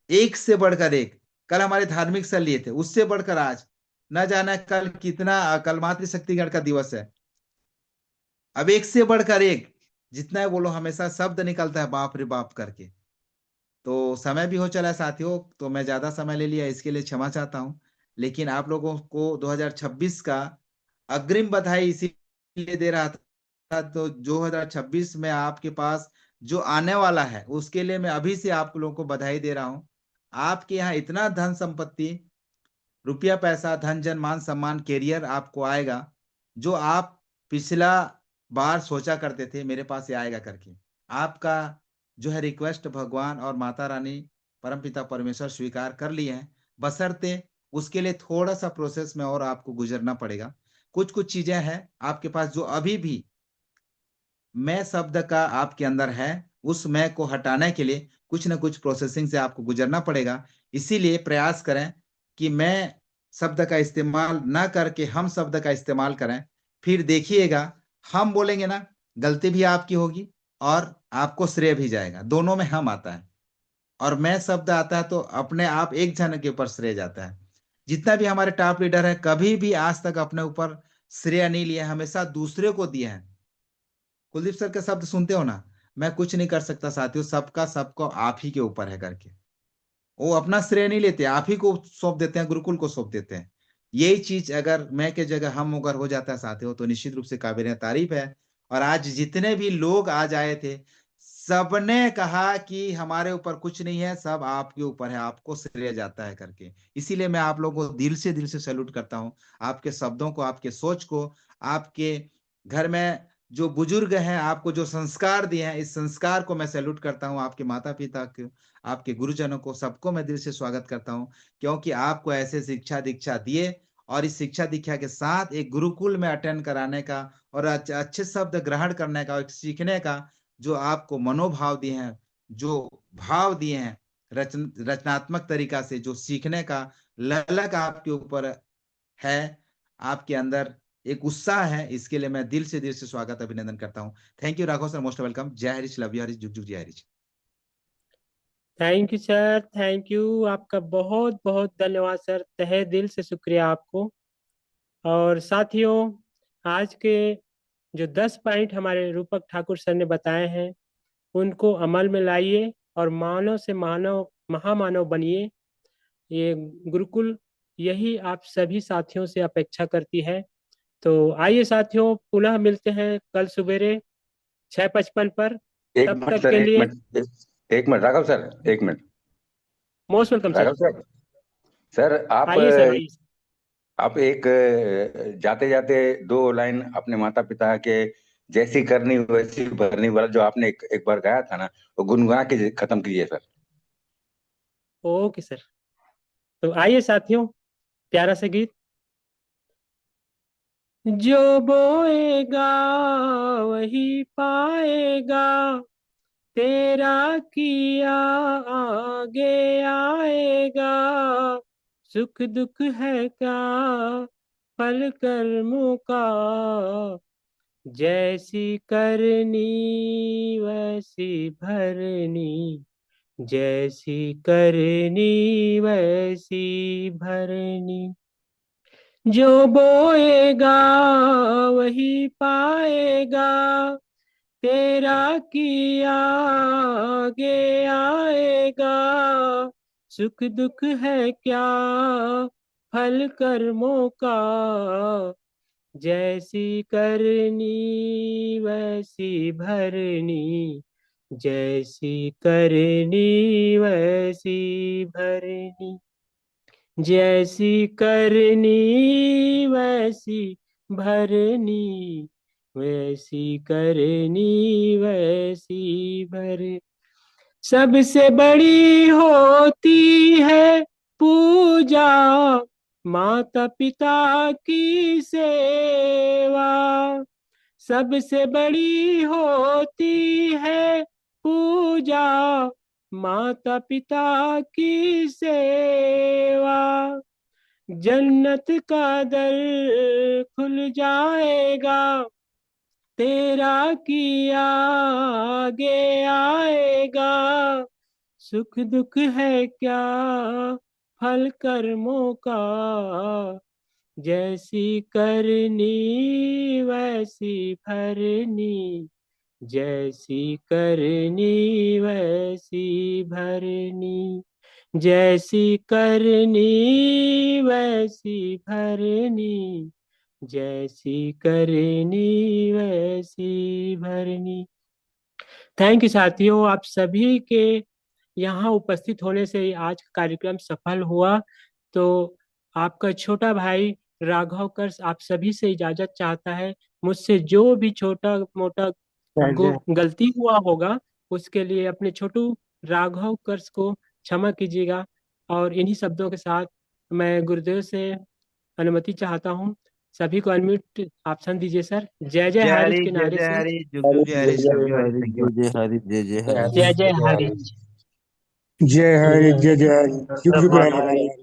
एक से बढ़कर एक। कल हमारे धार्मिक सर लिए थे, उससे बढ़कर आज न जाने कल कितना, कल मातृशक्तिगण का दिवस है। अब एक से बढ़कर एक जितना ही बोलो हमेशा शब्द निकलता है बाप रे बाप करके। तो समय भी हो चला है साथियों, तो मैं ज्यादा समय ले लिया, इसके लिए क्षमा चाहता हूँ। लेकिन आप लोगों को 2026 का अग्रिम बधाई इसीलिए दे रहा था, तो 2026 में आपके पास जो आने वाला है उसके लिए मैं अभी से आप लोगों को बधाई दे रहा हूँ। आपके यहाँ इतना धन संपत्ति, रुपया पैसा, धन जन मान सम्मान, कैरियर आपको आएगा, जो आप पिछला बार सोचा करते थे मेरे पास ये आएगा करके। आपका जो है रिक्वेस्ट भगवान और माता रानी परमपिता परमेश्वर स्वीकार कर लिए हैं, बशर्ते उसके लिए थोड़ा सा प्रोसेस में और आपको गुजरना पड़ेगा। कुछ कुछ चीजें हैं आपके पास जो अभी भी मैं शब्द का आपके अंदर है, उस मैं को हटाने के लिए कुछ ना कुछ प्रोसेसिंग से आपको गुजरना पड़ेगा। इसीलिए प्रयास करें कि मैं शब्द का इस्तेमाल ना करके हम शब्द का इस्तेमाल करें। फिर देखिएगा, हम बोलेंगे ना, गलती भी आपकी होगी और आपको श्रेय भी जाएगा, दोनों में हम आता है। और मैं शब्द आता है तो अपने आप एक जन के ऊपर श्रेय जाता है। जितना भी हमारे टॉप लीडर है, कभी भी आज तक अपने ऊपर श्रेय नहीं लिया, हमेशा दूसरे को दिए हैं। कुलदीप सर के शब्द सुनते हो ना, मैं कुछ नहीं कर सकता साथियों, सबका सबको आप ही के ऊपर है करके। वो अपना श्रेय नहीं लेते, आप ही को सौंप देते हैं, गुरुकुल को सौंप देते हैं। यही चीज अगर मैं के जगह हम अगर हो जाता है साथियों, तो निश्चित रूप से काबिल तारीफ है। और आज जितने भी लोग आज आए थे, सबने कहा कि हमारे ऊपर कुछ नहीं है, सब आपके ऊपर है, आपको श्रेय जाता है करके। इसीलिए मैं आप लोगों को दिल से सैल्यूट करता हूँ, आपके शब्दों को, आपके सोच को, आपके घर में जो बुजुर्ग हैं आपको जो संस्कार दिए हैं, इस संस्कार को मैं सैल्यूट करता हूँ। आपके माता पिता के, आपके गुरुजनों को, सबको मैं दिल से स्वागत करता हूँ, क्योंकि आपको ऐसे शिक्षा दीक्षा दिए और इस शिक्षा दीक्षा के साथ एक गुरुकुल में अटेंड कराने का और अच्छे शब्द ग्रहण करने का, एक सीखने का जो आपको मनोभाव दिए हैं, जो भाव दिए हैं, रचनात्मक तरीका से जो सीखने का ललक आपके ऊपर है, आपके अंदर एक उत्साह है, इसके लिए मैं दिल से स्वागत अभिनंदन करता हूँ। Thank you Raghav sir, most welcome. जय हरीश, लव यू हरीश, जुग जुग जय Harish. Thank you sir, thank you. आपका बहुत बहुत धन्यवाद सर, तहे दिल से शुक्रिया आपको। और साथियों, आज के जो 10 पॉइंट हमारे रूपक ठाकुर सर ने बताए हैं, उनको अमल में लाइए और मानव से मानव महामानव बनिए। ये गुरुकुल यही आप सभी साथियों से अपेक्षा करती है। तो आइए साथियों, पुनः मिलते हैं कल सवेरे 6:55 पर। एक तब मिनट तक सर, के एक लिए मिनट, एक मिनट राघव सर, एक minute. Most welcome sir. Raghav sir, sir आइए सर, आइए। आप एक जाते जाते दो लाइन अपने माता पिता के जैसी करनी वैसी भरनी वाला जो आपने एक बार गाया था ना, वो गुनगुना के खत्म कीजिए सर। Okay sir. तो आइए साथियों, प्यारा सा गीत। जो बोएगा वही पाएगा, तेरा किया आगे आएगा। सुख दुख है क्या फल कर्मों का, जैसी करनी वैसी भरनी, जैसी करनी वैसी भरनी। जो बोएगा वही पाएगा, तेरा किया आगे आएगा। सुख दुख है क्या फल कर्मों का, जैसी करनी वैसी भरनी, जैसी करनी वैसी भरनी। जैसी करनी वैसी भरनी, वैसी करनी वैसी भरनी। सबसे बड़ी होती है पूजा, माता पिता की सेवा। सबसे बड़ी होती है पूजा, माता पिता की सेवा। जन्नत का दर खुल जाएगा, तेरा किया आगे आएगा। सुख दुख है क्या फल कर्मों का, जैसी करनी वैसी भरनी, जैसी करनी वैसी भरनी, जैसी करनी वैसी भरनी, जैसी करनी वैसी भरनी। थैंक यू साथियों, आप सभी के यहाँ उपस्थित होने से आज का कार्यक्रम सफल हुआ। तो आपका छोटा भाई राघव कर्स आप सभी से इजाजत चाहता है। मुझसे जो भी छोटा मोटा गलती हुआ होगा उसके लिए अपने छोटू राघव कर्स को क्षमा कीजिएगा। और इन्हीं शब्दों के साथ मैं गुरुदेव से अनुमति चाहता हूँ। सभी को अनम्यूट ऑप्शन दीजिए सर। जय जय हरीश के नारे जय से। हरी, जुग जुग जय Hari, love you Hari, thank you. जय हरि जय जय हरि जय जय हरीश। जय हरि जय जय हरि, जुग जुग राम हरि।